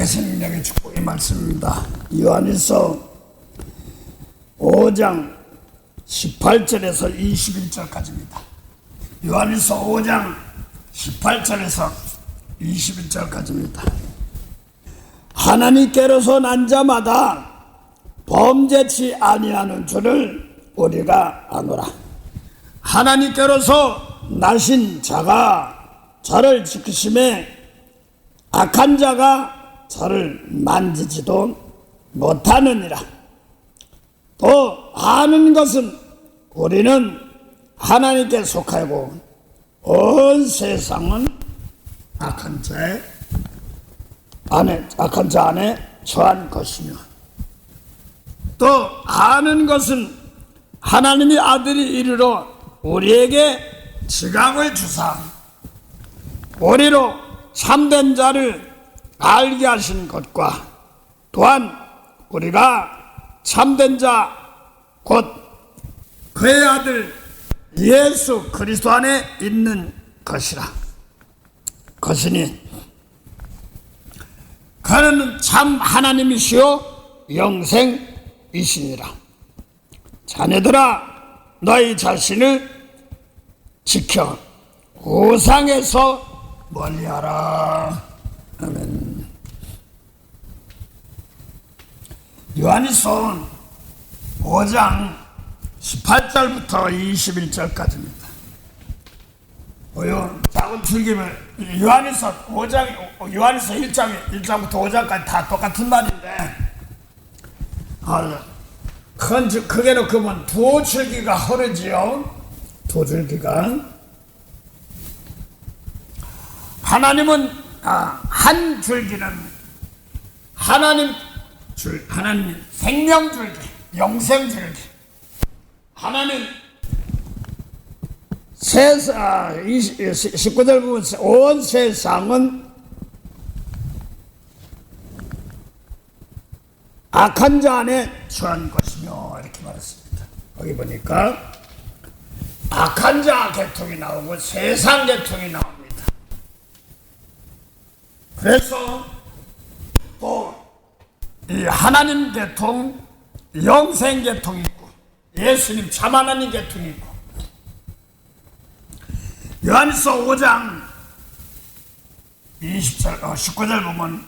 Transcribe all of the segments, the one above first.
언약의 생명의 축복의 말씀입니다. 요한일서 5장 18절에서 21절까지입니다. 요한일서 5장 18절에서 21절까지입니다. 하나님께로서 난 자마다 범죄치 아니하는 줄을 우리가 아노라. 하나님께로서 나신 자가 저를 지키심에 악한 자가 저를 만지지도 못하느니라. 또 아는 것은 우리는 하나님께 속하고 온 세상은 악한 자 안에 처한 것이며, 또 아는 것은 하나님의 아들이 이르러 우리에게 지각을 주사 우리로 참된 자를 알게 하신 것과, 또한 우리가 참된 자 곧 그의 아들 예수 그리스도 안에 있는 것이니 그는 참 하나님이시요 영생이시니라. 자네들아, 너희 자신을 지켜 우상에서 멀리하라. 아멘. 요한일서 5장 18절부터 21절까지입니다. 작은 줄기를 요한일서 1장부터 5장까지 다 똑같은 말인데, 크게 놓으면 두 줄기가 흐르지요. 두 줄기가. 하나님은 한 줄기는 하나님 생명 줄기, 영생 줄기. 하나님 19절 보면 온 세상은 악한 자 안에 처한 것이며, 이렇게 말했습니다. 거기 보니까 악한 자 계통이 나오고 세상 계통이 나옵니다. 그래서 또 이 하나님 계통, 영생 계통이 있고, 예수님 참 하나님 계통이 있고, 요한일서 5장 19절 보면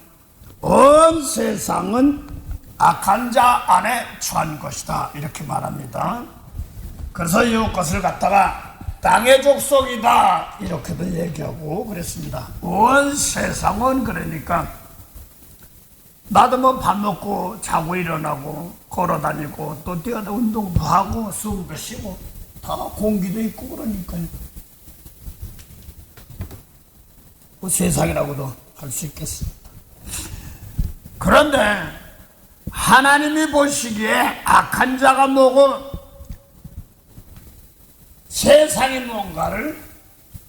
온 세상은 악한 자 안에 처한 것이다, 이렇게 말합니다. 그래서 이것을 갖다가 땅의 족속이다, 이렇게도 얘기하고 그랬습니다. 온 세상은, 그러니까 나도 뭐 밥 먹고 자고 일어나고 걸어다니고 또 뛰어다 운동도 하고 숨도 쉬고 다 공기도 있고, 그러니까요. 그 세상이라고도 할 수 있겠습니다. 그런데 하나님이 보시기에 악한 자가 뭐고 세상이 뭔가를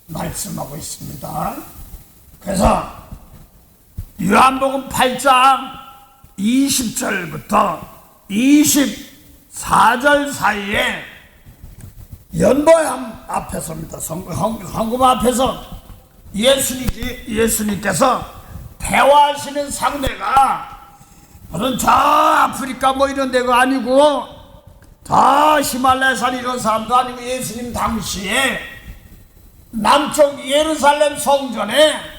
말씀하고 있습니다. 그래서 요한복음 8장 20절부터 24절 사이에 연보함 앞에서입니다. 헌금 앞에서 예수님께서 대화하시는 상대가 무슨 저 아프리카 뭐 이런 데가 아니고, 저 히말라야산 이런 사람도 아니고, 예수님 당시에 남쪽 예루살렘 성전에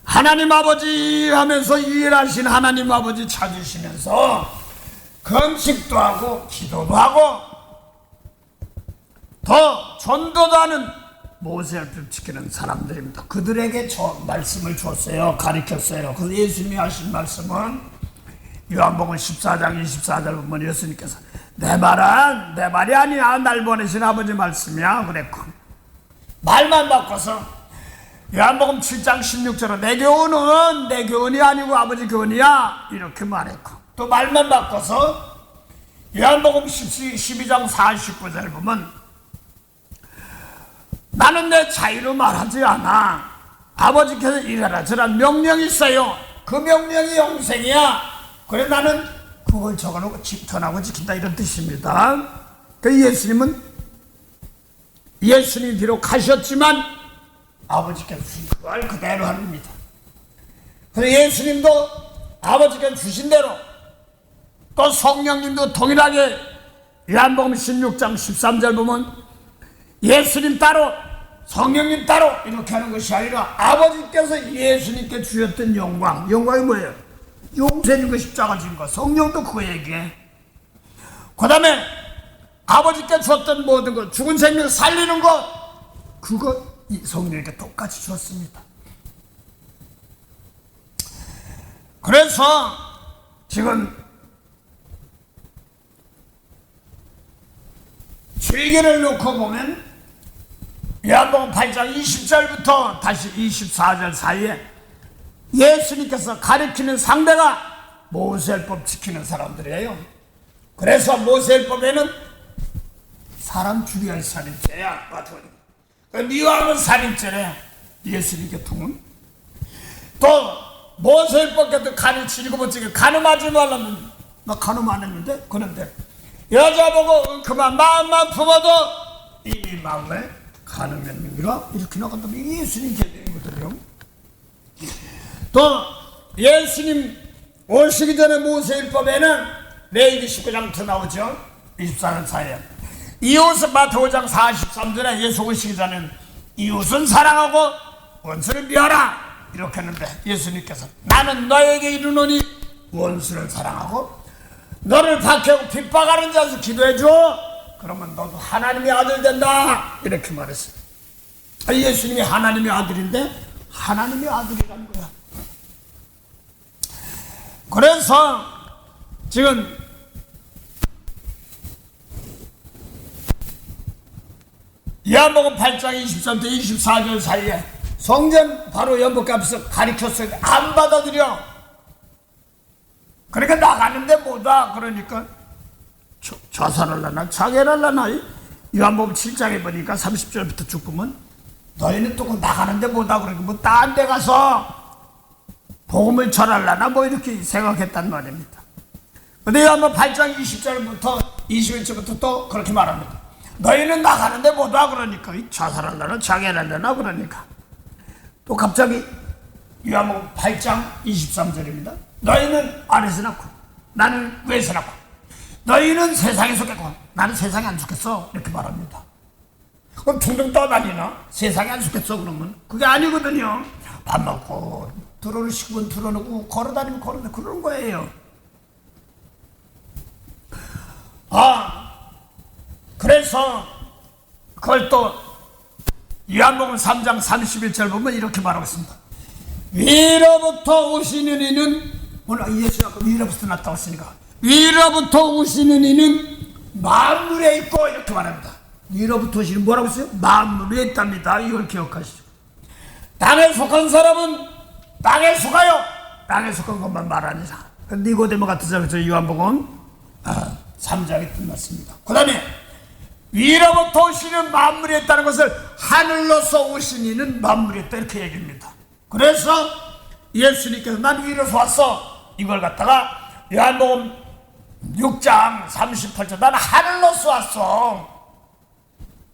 하나님 아버지 하면서 유일하신 하나님 아버지 찾으시면서 금식도 하고 기도도 하고 더 전도도 하는 모세를 지키는 사람들입니다. 그들에게 저 말씀을 줬어요. 가르쳤어요. 그래서 예수님이 하신 말씀은 요한복음 14장 24절 보면 예수님께서 내 말은 내 말이 아니야, 날 보내신 아버지 말씀이야 그랬고, 말만 바꿔서 요한복음 7장 16절은 내 교훈은 내 교훈이 아니고 아버지 교훈이야, 이렇게 말했고, 또 말만 바꿔서 요한복음 12장 49절 보면 나는 내 자유로 말하지 않아, 아버지께서 이래라 저라 명령이 있어요. 그 명령이 영생이야. 그래 나는 그걸 적어놓고 전하고 지킨다, 이런 뜻입니다. 그 예수님이 비록 가셨지만 아버지께서 주신 그걸 그대로 합니다. 그래서 예수님도 아버지께서 주신 대로 또 성령님도 동일하게 요한복음 16장 13절 보면 예수님 따로 성령님 따로 이렇게 하는 것이 아니라 아버지께서 예수님께 주셨던 영광이 뭐예요? 용서해준 거, 십자가 진 거. 성령도 그거 얘기해. 그 다음에 아버지께 주었던 모든 것, 죽은 생명 살리는 것, 그거 성령에게 똑같이 주었습니다. 그래서 지금 줄기를 놓고 보면 요한복음 8장 20절부터 다시 24절 사이에 예수님께서 가리키는 상대가 모세율법 지키는 사람들이에요. 그래서 모세율법에는 사람 죽여야 할 살인죄야. 미워하면 살인죄래. 예수님께 통은 또 모세율법에도 가르치고 뭐지 간음하지 말라면 나 간음 안 했는데 그런데 여자 보고 그만 마음만 품어도 이 마음에 간음했느니라 이렇게 나간다면 예수님 계명이거든요. 또 예수님 오시기 전에 모세율법에는 레위기 19장부터 나오죠. 24년 사이에 이웃은 마태오 5장 43절에 예수 오시기 전에는 이웃은 사랑하고 원수를 미워하라 이렇게 했는데 예수님께서 나는 너에게 이르노니 원수를 사랑하고 너를 박해하고 핍박하는 자에서 기도해줘. 그러면 너도 하나님의 아들 된다 이렇게 말했어요. 예수님이 하나님의 아들인데 하나님의 아들이라는 거야. 그래서 지금 요한복음 8장 23절 24절 사이에 성전 바로 연복기 앞에서 가르쳤어요. 안 받아들여. 그러니까 나가는데 뭐다. 그러니까 자살하려나 자결하려나. 요한복음 7장에 보니까 30절부터 쭉 보면 너희는 또 나가는데 뭐다. 그러니까 뭐 딴 데 가서 복음을 전하려나 뭐 이렇게 생각했단 말입니다. 근데 요한복음 8장 20절부터 21절부터 또 그렇게 말합니다. 너희는 나가는데 뭐다. 그러니까 자살하려나 자결하려나. 그러니까 또 갑자기 요한복음 8장 23절입니다. 너희는 아래서 낳고 나는 위에서 낳고 너희는 세상에 속했고 나는 세상에 안 속했어 이렇게 말합니다. 그럼 둥둥 떠다니나? 세상에 안 속했어 그러면? 그게 아니거든요. 밥 먹고 들어오는 식구는 들어오고 걸어다니면 걸어다니고 그러는 거예요. 그래서 그걸 또 요한복음 3장 31절 보면 이렇게 말하고 있습니다. 위로부터 오시는 이는 오늘 예수가 위로부터 나타났다고 했으니까 위로부터 오시는 이는 만물에 있고 이렇게 말합니다. 위로부터 오시는 뭐라고 했어요? 만물에 있답니다. 이걸 기억하시죠. 땅에 속한 사람은 땅에 속아요. 땅에 속한 것만 말하니라. 니고데모 같은 사람은 요한복음 3장에 끝났습니다. 그 다음에 위로부터 오시는 만물에 있다는 것을 하늘로서 오신 이는 만물에 있다 이렇게 얘기합니다. 그래서 예수님께서 난 위로서 왔어 이걸 갖다가 요한복음 6장 38절 나는 하늘로서 왔어.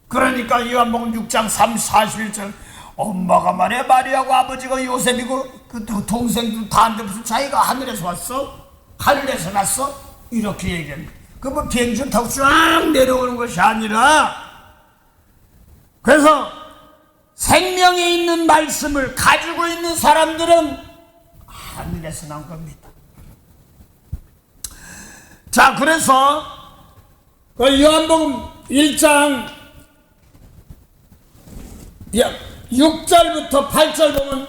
그러니까 요한복음 6장 41절 엄마가 말해 마리아고 아버지가 요셉이고 그 동생들 다 한데 무슨 자기가 하늘에서 왔어? 하늘에서 났어? 이렇게 얘기합니다. 그 뭐 비행기를 타고 쫙 내려오는 것이 아니라 그래서 생명에 있는 말씀을 가지고 있는 사람들은 하늘에서 난 겁니다. 자, 그래서 그 요한복음 1장 6절부터 8절 보면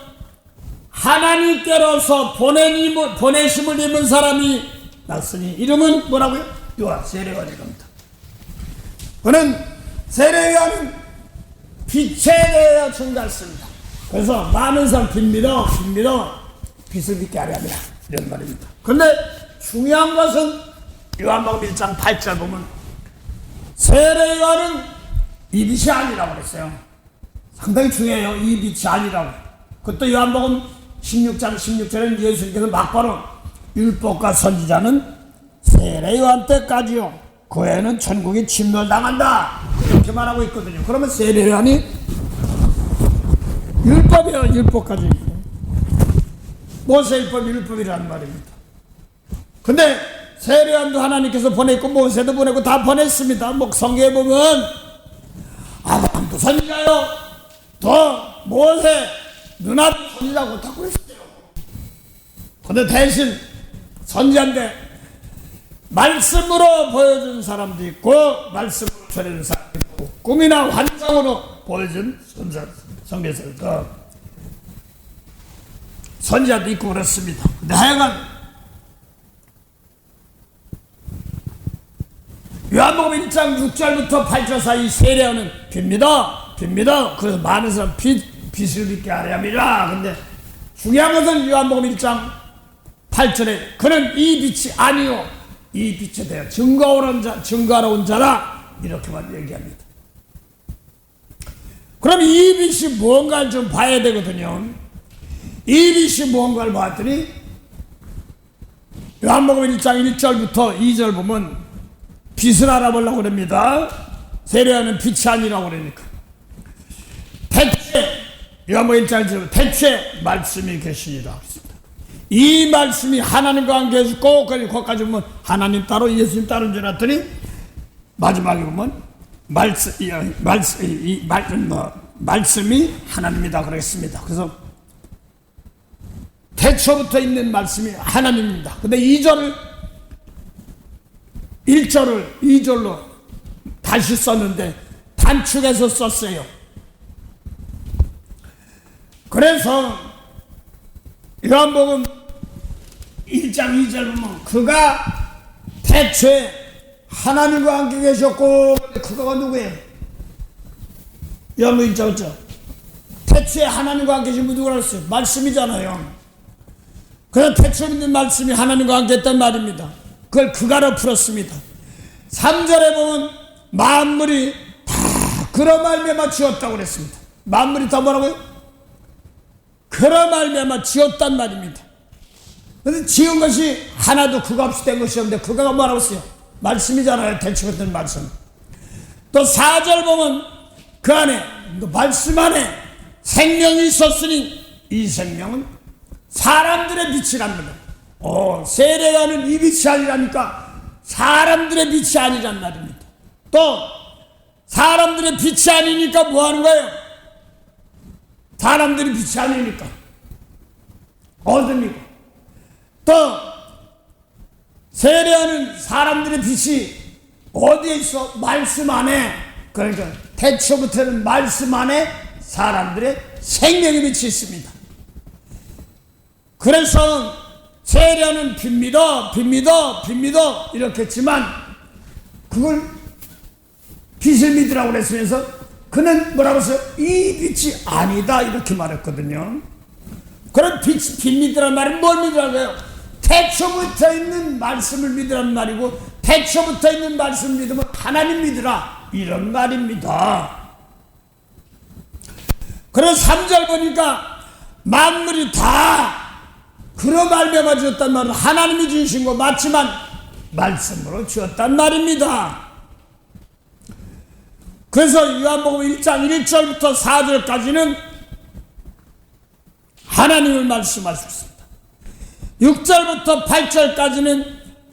하나님께로서 보내심을 입은 사람이 났으니 이름은 뭐라고요? 요한 세례요한이 겁니다. 그는 세례요한은 빛에 대하여 증가했습니다. 그래서 많은 사람 빛 믿어 빛을 믿게 하려 합니다. 이런 말입니다. 근데 중요한 것은 요한복음 1장 8절 보면 세례요한은 이 빛이 아니라고 그랬어요. 상당히 중요해요. 이 빛이 아니라고. 그것도 요한복음 16장 16절에는 예수님께서 막바로 율법과 선지자는 세례요한 때까지요. 그 애는 천국이 침노당한다. 이렇게 말하고 있거든요. 그러면 세례요한이 율법이요. 율법까지 있고. 모세율법 율법이라는 말입니다. 근데 세례요한도 하나님께서 보냈고 모세도 보내고 다 보냈습니다. 성경에 보면 아브라함도 선지자요, 또 모세 누나도 선지자고 다 그랬어요. 근데 대신 선지자인데 말씀으로 보여준 사람도 있고 말씀으로 전해준 사람도 있고 꿈이나 환상으로 보여준 성경에서 선지자도 있고 그렇습니다. 근데 하여간 요한복음 1장 6절부터 8절 사이 세례하는 빕니다. 그래서 많은 사람 빛을 믿게 하려 함이라. 근데 중요한 것은 요한복음 1장 8절에 그는 이 빛이 아니요 이 빛에 대해 증거하러 온 자라 이렇게만 얘기합니다. 그럼 이 빛이 무언가를 좀 봐야 되거든요. 이 빛이 무언가를 봤더니 요한복음 1장 1절부터 2절 보면 빛을 알아보려고 그럽니다. 세례하는 빛이 아니라고 그러니까. 태초에 요한복음 1장 1절 태초에 말씀이 계시니라. 이 말씀이 하나님과 함께 있고 거기까지 보면 하나님 따로 예수님 따로 줄 알았더니 마지막에 보면 말씀이 하나님이다 그랬습니다. 그래서 태초부터 있는 말씀이 하나님입니다. 근데 1절을 2절로 다시 썼는데 단축해서 썼어요. 그래서 요한복음 1장 2절 보면 그가 태초에 하나님과 함께 계셨고 그가 누구예요? 요한복음 1장 5절 태초에 하나님과 함께 계신 분 누구라고 했어요? 말씀이잖아요. 그래서 태초에 있는 말씀이 하나님과 함께 했단 말입니다. 그걸 그가로 풀었습니다. 3절에 보면 만물이 다 그러 말미암아 지었다고 그랬습니다. 만물이 다 뭐라고요? 그러 말미암아 지었단 말입니다. 그런데 지은 것이 하나도 그가 없이 된 것이 없는데 그가 뭐라고 했어요? 말씀이잖아요. 대충 같은 말씀. 또 4절 보면 그 안에 말씀 안에 생명이 있었으니 이 생명은 사람들의 빛이랍니다. 세례요한은 이 빛이 아니라니까 사람들의 빛이 아니란 말입니다. 또 사람들의 빛이 아니니까 뭐 하는 거예요? 사람들이 빛이 아니니까 어둠이고 또 세례요한은 사람들의 빛이 어디에 있어? 말씀 안에. 그러니까 태초부터는 말씀 안에 사람들의 생명의 빛이 있습니다. 그래서 세례요한은 빕니다 이렇게 했지만 그걸 빛을 믿으라고 그랬으면서 그는 뭐라고 했어요? 이 빛이 아니다 이렇게 말했거든요. 그럼 빛 믿으란 말은 뭘 믿으라고 해요? 태초부터 있는 말씀을 믿으란 말이고 태초부터 있는 말씀을 믿으면 하나님 믿으라 이런 말입니다. 그래서 3절 보니까 만물이 다 그러 말미암아 지었단 말은 하나님이 지으신 거 맞지만 말씀으로 지었단 말입니다. 그래서 요한복음 1장 1절부터 4절까지는 하나님을 말씀하고 있습니다. 6절부터 8절까지는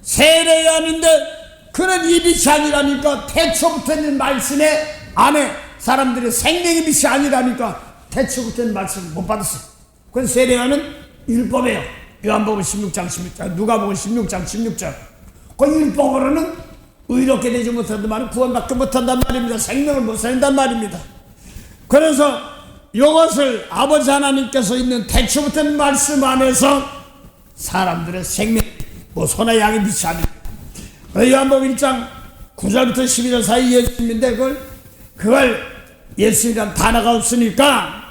세례요한인데 그는 이 빛이 아니라니까 태초부터 있는 말씀에 안에 사람들의 생명의 빛이 아니라니까 태초부터 있는 말씀을 못 받았어요. 그래서 세례요한은 율법이에요. 요한복음 16장 16절, 누가복음 16장 16절. 그 율법으로는 의롭게 되지 못한단 말은 구원받지 못한단 말입니다. 생명을 못 살린단 말입니다. 그래서 이것을 아버지 하나님께서 있는 태초부터 말씀 안에서 사람들의 생명, 소나 양의 빛이 아닙니다. 요한복음 1장 9절부터 12절 사이 예수님인데 그걸 예수님이란 단어가 없으니까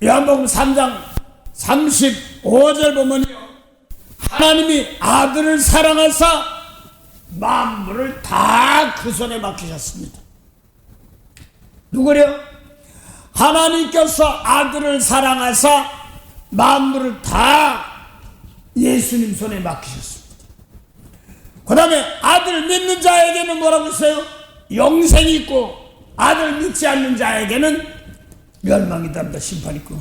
요한복음 3장 35절 보면요, 하나님이 아들을 사랑하사 만물을 다 그 손에 맡기셨습니다. 누구래요? 하나님께서 아들을 사랑하사 만물을 다 예수님 손에 맡기셨습니다. 그 다음에 아들 믿는 자에게는 뭐라고 했어요? 영생이 있고 아들 믿지 않는 자에게는 멸망이답니다. 심판 있고.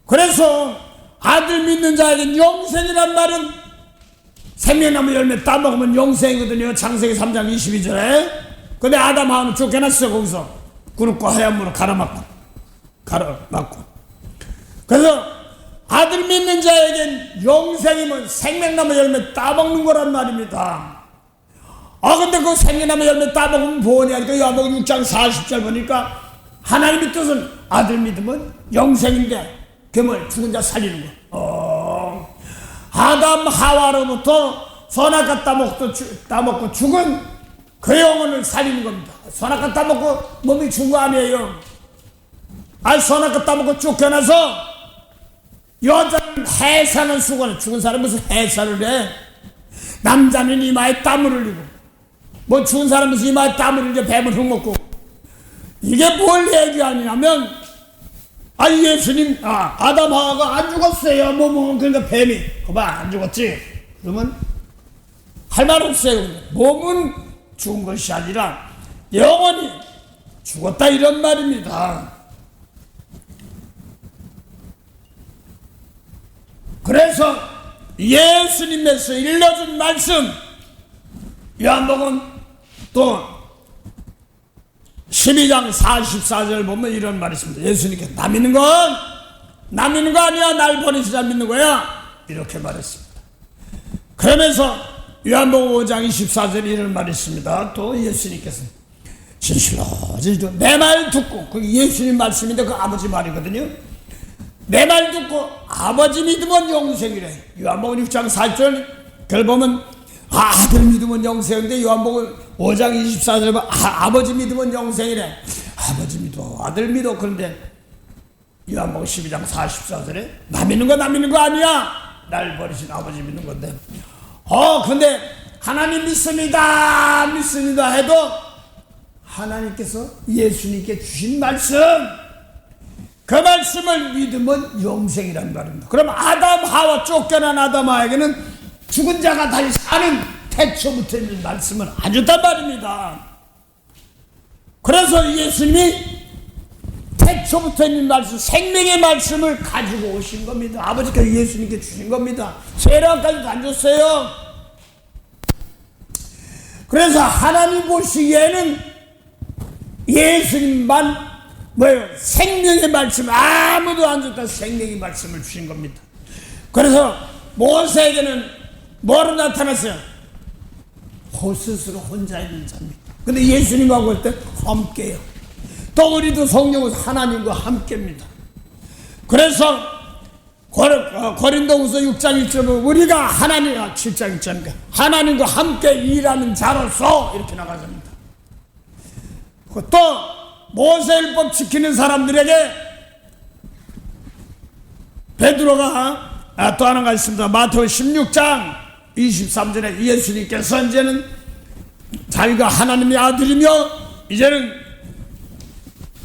그래서 아들 믿는 자에겐 영생이란 말은 생명나무 열매 따먹으면 영생이거든요. 창세기 3장 22절에. 근데 아담 하와는 쫓겨났어. 거기서 구름과 하얀 물을 가로막고. 그래서 아들 믿는 자에겐 영생이면 생명나무 열매 따먹는 거란 말입니다. 근데 그 생명나무 열매 따먹으면 뭐냐 하니까 요한복음 6장 40절 보니까 하나님의 뜻은 아들 믿으면 영생인데 그걸 죽은 자 살리는 거. 아담 하와로부터 선악과 따먹고 죽은 그 영혼을 살리는 겁니다. 선악과 따먹고 몸이 죽은 거 아니에요. 선악과 따먹고 쫓겨나서 여자는 해사는 수고는 죽은 사람은 무슨 해사를 해. 남자는 이마에 땀을 흘리고 뭐 죽은 사람은 무슨 이마에 땀을 흘려 뱀을 흙먹고. 이게 뭘 얘기하냐면 예수님 아담 하와가 안 죽었어요. 그러니까 뱀이 거봐 안 죽었지. 그러면 할 말 없어요. 몸은 죽은 것이 아니라 영원히 죽었다 이런 말입니다. 그래서 예수님께서 일러준 말씀 요한복음 또 12장 44절 보면 이런 말이 있습니다. 예수님께서 나 믿는 거 아니야. 날 버리지 잘 믿는 거야. 이렇게 말했습니다. 그러면서 요한복음 5장 24절에 이런 말이 있습니다. 또 예수님께서 진실로 내 말 듣고 그게 예수님 말씀인데 그 아버지 말이거든요. 내 말 듣고 아버지 믿으면 영생이래. 요한복음 6장 4절 그걸 보면 아들 믿으면 영생인데 요한복음 5장 24절에 보면 아버지 믿으면 영생이래. 아버지 믿어 아들 믿어. 그런데 요한복음 12장 44절에 나 믿는 거 아니야. 날 버리신 아버지 믿는 건데 근데 하나님 믿습니다 해도 하나님께서 예수님께 주신 말씀 그 말씀을 믿으면 영생이란 말입니다. 그럼 아담 하와 쫓겨난 아담 하와에게는 죽은 자가 다시 사는 태초부터 있는 말씀을 안 줬단 말입니다. 그래서 예수님이 태초부터 있는 말씀 생명의 말씀을 가지고 오신 겁니다. 아버지께서 예수님께 주신 겁니다. 세례까지도 안 줬어요. 그래서 하나님 보시기에는 예수님만 생명의 말씀 아무도 안 줬다. 생명의 말씀을 주신 겁니다. 그래서 모세에게는 뭐로 나타났어요? 스스로 혼자 있는 자입니다. 근데 예수님하고 할 때 함께요. 또 우리도 성령은 하나님과 함께입니다. 그래서 고린도후서 6장 1절에 우리가 7장 1절인가 하나님과 함께 일하는 자로서 이렇게 나가집니다. 또 모세율법 지키는 사람들에게 베드로가 또 하나가 있습니다. 마태복음 16장 23절에 예수님께서 이제는 자기가 하나님의 아들이며 이제는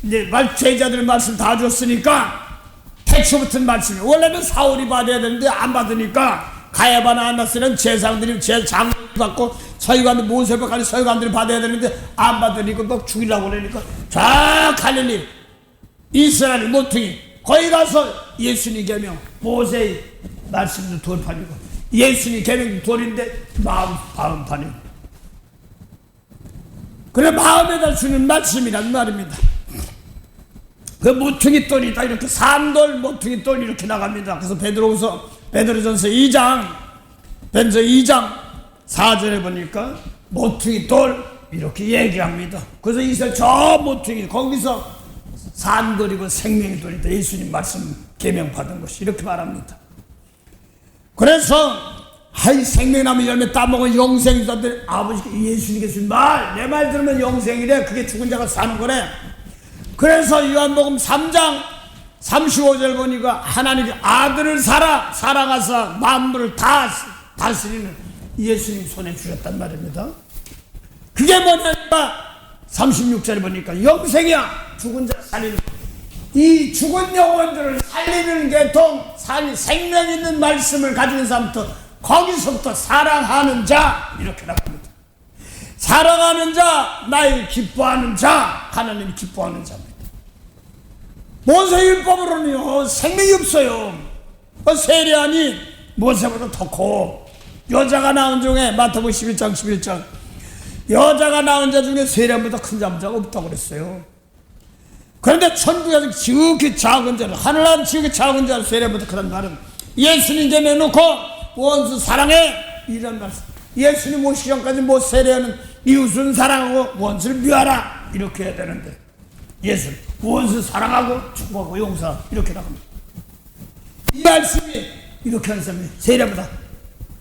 이제 제자들 말씀 다 줬으니까 태초부터 말씀이 원래는 사울이 받아야 되는데 안 받으니까 가야바나 안나스는 제사장들이 제장을 받고 서기관들 모세법까지 서기관들이 받아야 되는데 안 받으니까 막 죽이려고 그러니까 쫙 갈릴리 이스라엘 모퉁이 거기 가서 예수님 계명 모세의 말씀도 돌판이고 예수님 계명도 돌인데 마음판이고 그래 마음에다 주는 말씀이란 말입니다. 그 모퉁이 돌이다 이렇게 산돌 모퉁이 돌 이렇게 나갑니다. 그래서 베드로전서 2장 4절에 보니까 모퉁이 돌 이렇게 얘기합니다. 그래서 이스라엘 저 모퉁이 거기서 산돌이고 생명의 돌이다. 예수님 말씀 계명 받은 것이 이렇게 말합니다. 그래서 생명나무 열매 따먹은 영생이다들 아버지께 예수님께 준 말 내 말 들으면 영생이래. 그게 죽은 자가 사는 거래. 그래서 요한복음 3장 35절 보니까 하나님이 아들을 사랑하사 만물을 다 다스리는 예수님 손에 주셨단 말입니다. 그게 뭐냐니까 36절에 보니까 영생이야. 죽은 자 살리는 이 죽은 영혼들을 살리는 계통 생명 있는 말씀을 가진 사람부터 거기서부터 사랑하는 자 이렇게 나갑니다. 사랑하는 자 나의 기뻐하는 자 하나님이 기뻐하는 자입니다. 모세율법으로는요 생명이 없어요. 세례안이 모세보다 더 커. 여자가 낳은 중에 마태복음 11장 11절 여자가 낳은 자 중에 세례안보다 큰 자가 없다고 그랬어요. 그런데 천국에서 지극히 작은 자를 하늘나라 지극히 작은 자를 세례보다 크다는 말은 예수님께 내놓고 원수 사랑해 이런 말씀. 예수님 오시기 전까지 못 세례하는 이웃은 사랑하고 원수를 미워하라 이렇게 해야 되는데 예수 원수 사랑하고 축복하고 용서 이렇게 나갑니다. 이 말씀이 이렇게 하는 사람이 세례보다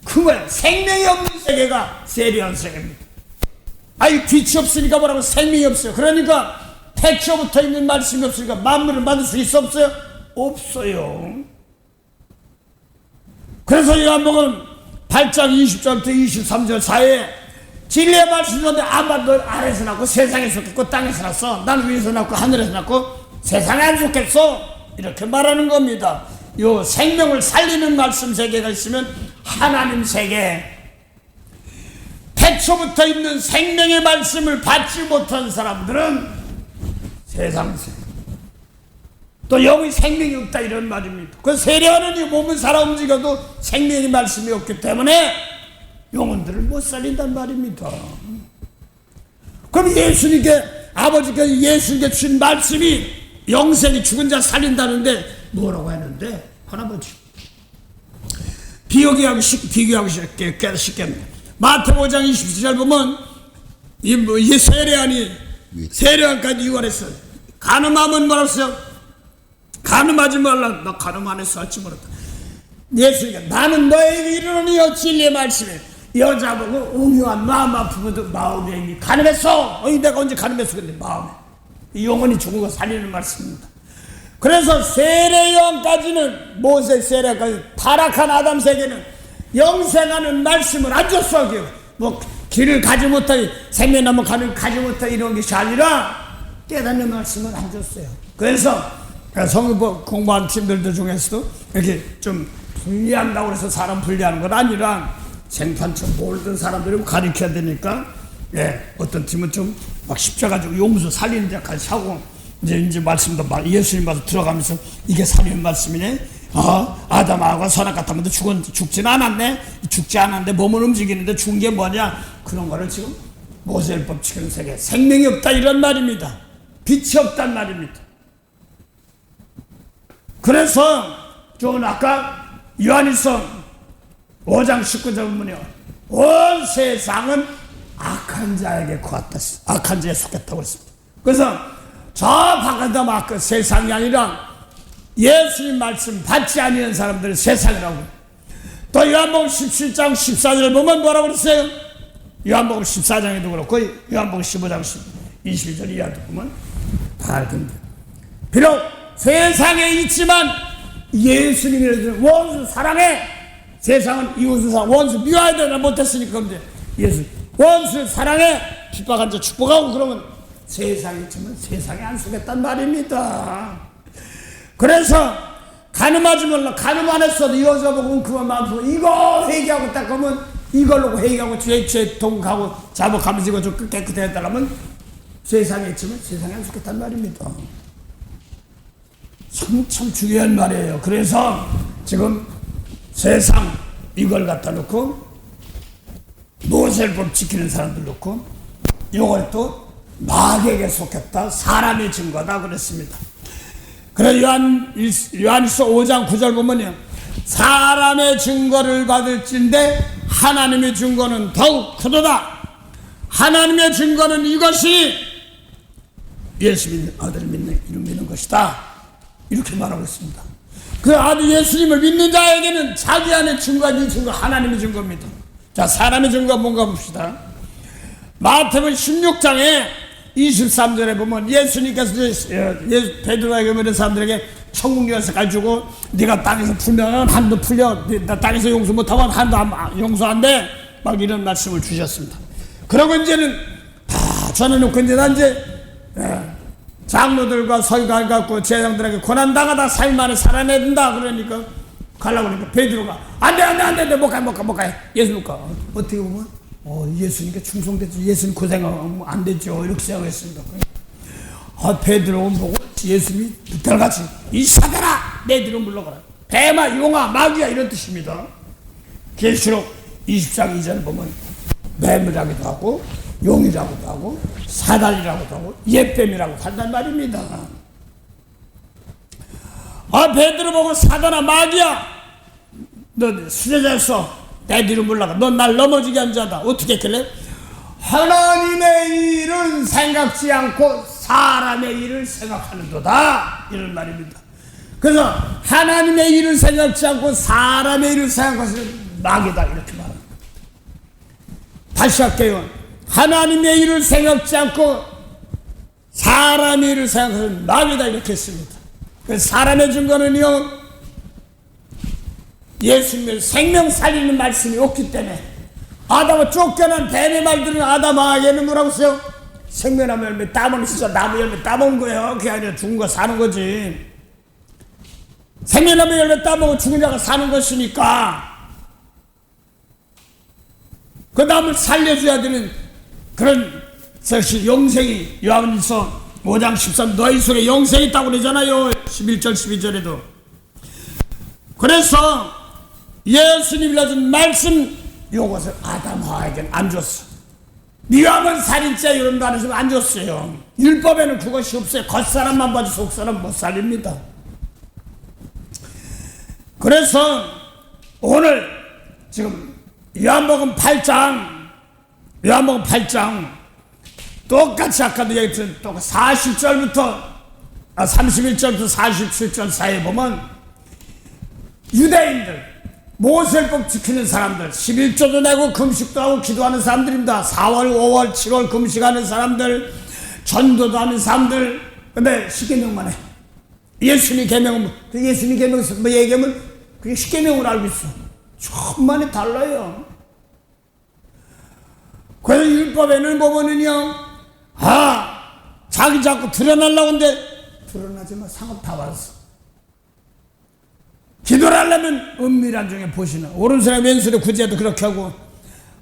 큰 거야. 생명이 없는 세계가 세례한 세계입니다. 아니 빛이 없으니까 뭐라고 생명이 없어요. 그러니까 태초부터 있는 말씀이 없으니까 만물을 만들 수 있어 없어요? 없어요. 그래서 요한복음 8장 20절부터 23절 사이에 진리의 말씀이 있는데 아마 너 아래에서 낳고 세상에 속했고 땅에서 낳았어. 난 위에서 낳고 하늘에서 낳고 세상에 안 속했어. 이렇게 말하는 겁니다. 요 생명을 살리는 말씀 세계가 있으면 하나님 세계, 태초부터 있는 생명의 말씀을 받지 못한 사람들은 세상 세계, 또 영의 생명이 없다 이런 말입니다. 그 세례하는 이 몸을 살아 움직여도 생명의 말씀이 없기 때문에 영혼들을 못 살린단 말입니다. 그럼 예수님께 아버지께서 예수님께 주신 말씀이 영생이 죽은 자 살린다는데 뭐라고 했는데 할아버지 비교하기 쉽게 마태복음 5장 27절 보면 이 세례안까지 유언했어요. 간음하면 뭐라고 했어요? 간음하지 말라. 너 간음 안 해서 할지 모르다. 예수님이 나는 너에게 이르노니 진리의 말씀에 여자 보고 음흉한 마음 아프고도 마음에 간음했어. 내가 언제 간음했어? 근데 마음에 영혼이 죽은 거 살리는 말씀입니다. 그래서 세례요한까지는 모세 세례까지 타락한 아담 세계는 영생하는 말씀을 안 줬어. 뭐 길을 가지 못하게 생명 나무 가는 가지 못하게 이런 것이 아니라 깨닫는 말씀을 안 줬어요. 그래서 성경 공부하는 팀들 중에서도 이렇게 좀 분리한다고 해서 사람 분리하는 건 아니라 생판처럼 모르던 사람들이 가르쳐야 되니까 어떤 팀은 좀 막 십자가지고 용서 살리는 데까지 하고 이제 말씀도 막 예수님 와서 들어가면서 이게 살리는 말씀이네. 아담하고 선악 같으면 죽진 않았네. 죽지 않았는데 몸을 움직이는데 죽은 게 뭐냐. 그런 거를 지금 모세율법 지키는 세계 생명이 없다 이런 말입니다. 빛이 없단 말입니다. 그래서 좀 아까 요한일서 5장 19절 보면요 온 세상은 악한 자에게 고았다. 악한 자에 속했다고 했습니다. 그래서 저 바깥에 막 그 세상이 아니라 예수님 말씀 받지 않는 사람들은 세상이라고. 또 요한복음 17장 14절 보면 뭐라고 그랬어요? 요한복음 14장에도 그렇고 요한복음 15장 22절 이하도 보면 다 알던데. 비록 세상에 있지만 예수님이라는 원수 사랑해. 세상은 이웃을 사랑 원수 미워해야 되나 못했으니까 근데 예수 원수 사랑해. 핍박한 자 축복하고 그러면 세상에 있지만 세상에 안 속였단 말입니다. 그래서 간음하지 말라. 간음 안 했어도 여자 보고 그만 마음 이거 회개하고 딱 하면 이걸로 회개하고 죄 동하고 자복하면서 이거 좀 깨끗해 달라면 세상에 있지만 세상에 안 속였단 말입니다. 참 중요한 말이에요. 그래서 지금 세상 이걸 갖다 놓고 모세율법 지키는 사람들 놓고 이걸 또 마귀에게 속했다. 사람의 증거다 그랬습니다. 그래서 요한일서 5장 9절 보면요 사람의 증거를 받을진데 하나님의 증거는 더욱 크도다. 하나님의 증거는 이것이 예수 믿는 아들을 믿는 것이다. 이렇게 말하고 있습니다. 그 아들 예수님을 믿는 자에게는 자기 안에 증거가 이 증거 하나님의 증거입니다. 자, 사람의 증거가 뭔가 봅시다. 마태복음 16장에 23절에 보면 예수님께서 베드로에게 이런 사람들에게 천국 열쇠까지 주고 네가 땅에서 풀면 한도 풀려. 나 땅에서 용서 못하면 한도 용서 안 돼. 막 이런 말씀을 주셨습니다. 그러고 이제는 다 전해놓고 이제 난 장로들과 서기관 갖고 제장들에게 고난당하다 4일 만에 살아내야 된다. 그러니까 가려고 하니까 베드로가 안돼 못 가. 예수 못 가. 어떻게 보면 예수님께 충성됐죠. 예수님 고생하면 안 되죠. 이렇게 생각했습니다. 베드로는 보고 그것이 예수님이 그때같이 이 사단아 내 뒤로 물러가라. 뱀아 용아 마귀야 이런 뜻입니다. 계시록 20장 이전 보면 뱀이라고도 하고 용이라고도 하고 사단이라고도 하고 옛뱀이라고 한단 말입니다. 베드로 보고 사단아 마귀야 너 수제자였어 내 뒤로 물러가 넌 날 넘어지게 한 자다. 어떻게 했길래? 하나님의 일은 생각지 않고 사람의 일을 생각하는도다 이런 말입니다. 그래서 하나님의 일을 생각지 않고 사람의 일을 생각하시는 마귀다 이렇게 말합니다. 다시 할게요. 하나님의 일을 생각지 않고 사람의 일을 생각하시는 마귀다 이렇게 했습니다. 사람의 증거는요 예수님의 생명 살리는 말씀이 없기 때문에 아담을 쫓겨난 뱀의 말들은 아담에게는 뭐라고 써요? 생명나무 열매 따먹는 진짜 나무 열매 따먹은 거예요. 그게 아니라 죽은 거 사는 거지. 생명나무 열매 따먹고 죽은 자가 사는 것이니까 그 나무를 살려줘야 되는 그런 것이 영생이 요한일서 5장 13 너희 속에 영생이 있다고 그러잖아요. 11절 12절에도. 그래서 예수님이 가진 말씀 요것을 아담하에게는 안 줬어. 미워하면 살인자 이런 말을 안 줬어요. 율법에는 그것이 없어요. 겉사람만 봐도 속사람 못 살립니다. 그래서 오늘 지금 요한복음 8장 똑같이 아까도 얘기했던 40절부터 31절부터 47절 사이에 보면 유대인들 모세율법 지키는 사람들 11조도 내고 금식도 하고 기도하는 사람들입니다. 4월 5월 7월 금식하는 사람들 전도도 하는 사람들 근데 10계명만 해. 예수님 계명은 예수님 계명에서 뭐 얘기하면 그게 10계명을 알고 있어. 천만이 달라요. 그래서 율법에는 보면은요 자기 자꾸 드러나려고 하는데 드러나지만 상업 다 받았어. 기도를 하려면 은밀한 중에 보시는 오른손에 왼손에 구제도 그렇게 하고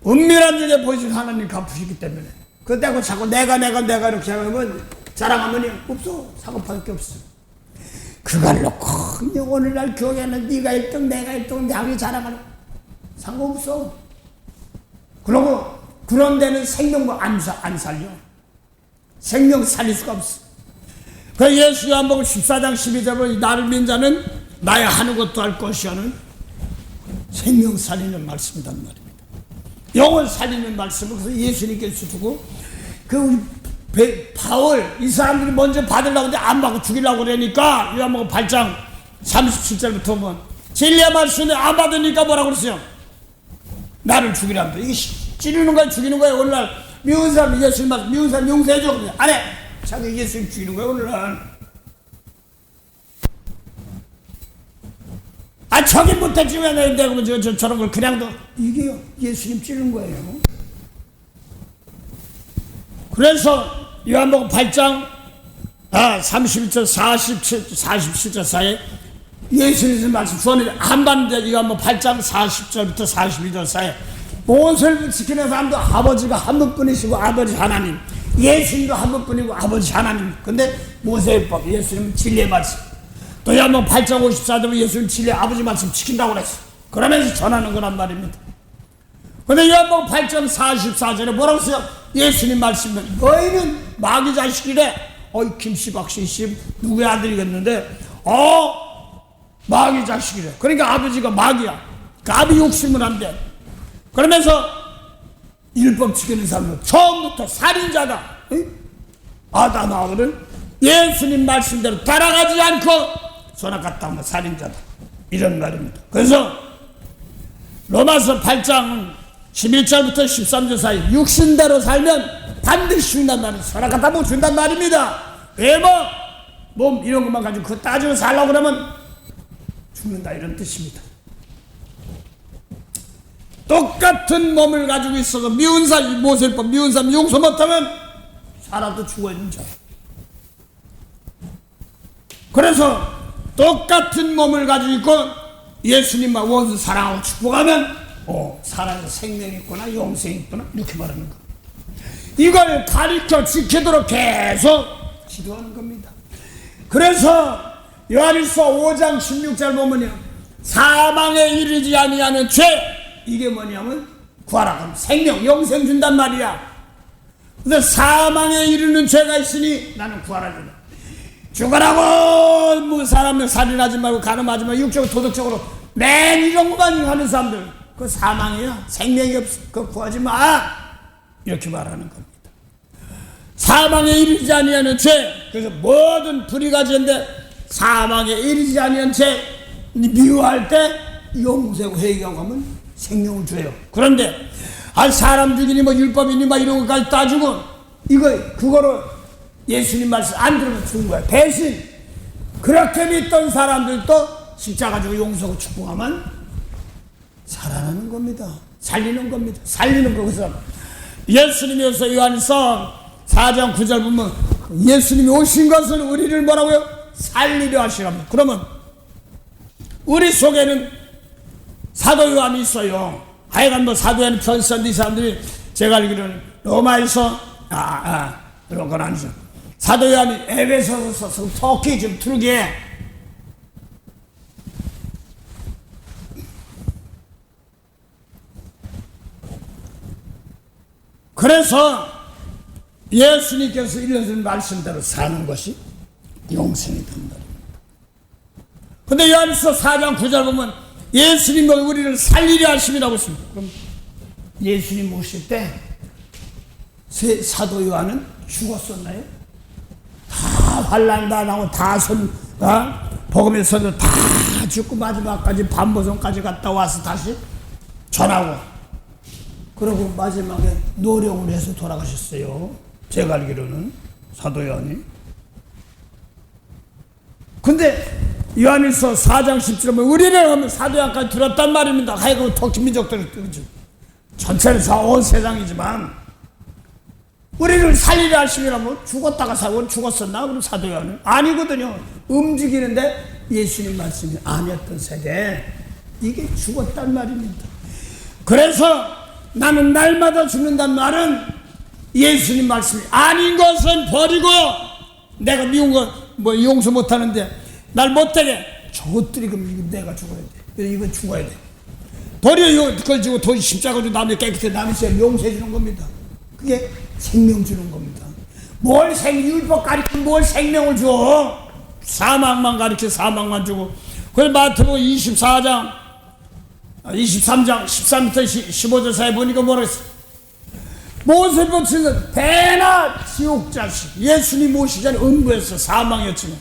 은밀한 중에 보시는 하나님 갚으시기 때문에 그때고 자꾸 내가 이렇게 하면 자랑하면 없어. 상업할 게 없어. 그걸 놓고 오늘날 교회는 네가 1등 내가 1등 나이 자랑하는 상관없어. 그러고 그런 데는 생명 안 살려. 생명 살릴 수가 없어. 그 예수 요한복음 14장 12절로 나를 믿는 자는 나야 하는 것도 할 것이야는 생명 살리는 말씀이란 말입니다. 영혼 살리는 말씀을 그래서 예수님께서 주고 바울 이 사람들이 먼저 받으려고 하는데 안 받고 죽이려고 그러니까 요한복음 8장 37절부터 보면 진리의 말씀을 안 받으니까 뭐라고 그랬어요? 나를 죽이랍니다. 이게 찌르는 거야 죽이는 거야. 오늘날 미운 사람 예수님 말씀 미운 사람 용서해줘. 안 해. 자기 예수님 죽이는 거야 오늘날. 저기 못해 죽여야 되는데 그러면 저런 걸 그냥도 이게 예수님 찌른 거예요. 그래서 요한복음 8장 31절 47절 사이에 예수님 말씀 주었는데 안 봤는데 요한복음 8장 40절부터 42절 사이에 모세를 지키는 사람도 아버지가 한 분뿐이시고 아버지 하나님 예수님도 한 분뿐이고 아버지 하나님. 근데 모세율법 예수님은 진리의 말씀 또 요한복음 8장 54절 예수님 진리의 아버지 말씀 지킨다고 그랬어. 그러면서 전하는 거란 말입니다. 근데 요한복음 8장 44절에 뭐라고 써요? 예수님 말씀은 너희는 마귀 자식이래. 김씨 박씨 누구의 아들이겠는데 마귀 자식이래. 그러니까 아버지가 마귀야. 아비 욕심을 한대. 그러면서 율법 지키는 사람은 처음부터 살인자다. 아담 하와는 예수님 말씀대로 따라가지 않고 손아갔다 하면 살인자다. 이런 말입니다. 그래서 로마서 8장 11절부터 13절 사이 육신대로 살면 반드시 죽는단 말이에요. 손아갔다 하면 죽는단 말입니다. 외모, 몸 이런 것만 가지고 그거 따지고 살려고 그러면 죽는다 이런 뜻입니다. 똑같은 몸을 가지고 있어서 미운 사람 모세율법 미운 사람 용서 못하면 살아도 죽어있는 자. 그래서 똑같은 몸을 가지고 있고 예수님과 원수 사랑하고 축복하면 살아서 생명이 있구나 영생이 있구나 이렇게 말하는 거. 이걸 가르쳐 지키도록 계속 기도하는 겁니다. 그래서 요한일서 5장 16절 보면요, 사망에 이르지 아니하는 죄, 이게 뭐냐면 구하라 그러면 생명, 영생 준단 말이야. 근데 사망에 이르는 죄가 있으니 나는 구하라 준다. 죽으라고 뭐 사람을 살인하지 말고 가늠하지 말고 육적으로 도덕적으로 맨 이런 것만 하는 사람들, 그 사망이야. 생명이 없어. 그거 구하지 마. 이렇게 말하는 겁니다. 사망에 이르지 아니하는 죄. 그래서 모든 불의가 죄인데 사망에 이르지 아니하는 죄 미워할 때 용서하고 회개하고 하면 생명을 줘요. 그런데 사람 죽이니 뭐 율법이니 뭐 이런 것까지 따지고 그거를 예수님 말씀 안 들으면 죽은 거야. 대신 그렇게 믿던 사람들도 십자가 지고 용서하고 축복하면 살아나는 겁니다. 살리는 겁니다. 살리는 거기서 예수님이어서 요한일서 4장 9절 보면 예수님이 오신 것은 우리를 뭐라고요? 살리려 하시랍니다. 그러면 우리 속에는 사도 요한이 있어요. 하여간 뭐 사도 요한이 편선데 이 사람들이 제가 알기로는 로마에서 그런 건 아니죠. 사도 요한이 에베소서 써서 터키 지금 투르기에 그래서 예수님께서 일러준 말씀대로 사는 것이 용생이 된다. 근데 요한일서 4장 9절 보면 예수님이 우리를 살리려 하심이라고 했습니다. 그럼 예수님 오실 때 사도 요한은 죽었었나요? 다 환난 다 나고 다 복음에서도 다 죽고 마지막까지 반보성까지 갔다 와서 다시 전하고 그러고 마지막에 노령을 해서 돌아가셨어요. 제가 알기로는 사도 요한이. 근데 요한일서 4장 17절 보면 우리를 하면 사도 요한까지 들었단 말입니다. 하여간 터키 민족들을 전체는 온 세상이지만 우리를 살리려 하심이라면 죽었다가 살고 죽었었나? 그럼 사도 요한은 아니거든요. 움직이는데 예수님 말씀이 아니었던 세대, 이게 죽었단 말입니다. 그래서 나는 날마다 죽는단 말은 예수님 말씀이 아닌 것은 버리고 내가 미운 거 뭐 용서 못하는데 날 못되게 저것들이 그럼 내가 죽어야 돼. 이건 죽어야 돼. 버려 그걸 지고 더 십자가 지고 남의 깨끗해 남의 죄 용서해 주는 겁니다. 그게 생명 주는 겁니다. 율법 가리키면 뭘 생명을 줘. 사망만 가리켜 사망만 주고. 그래서 마태복음 23장 13부터 15절 사이에 보니까 뭐라 했어? 모세 보치는 배나 지옥 자식. 예수님 오시기 전에 음부에서 사망이었지만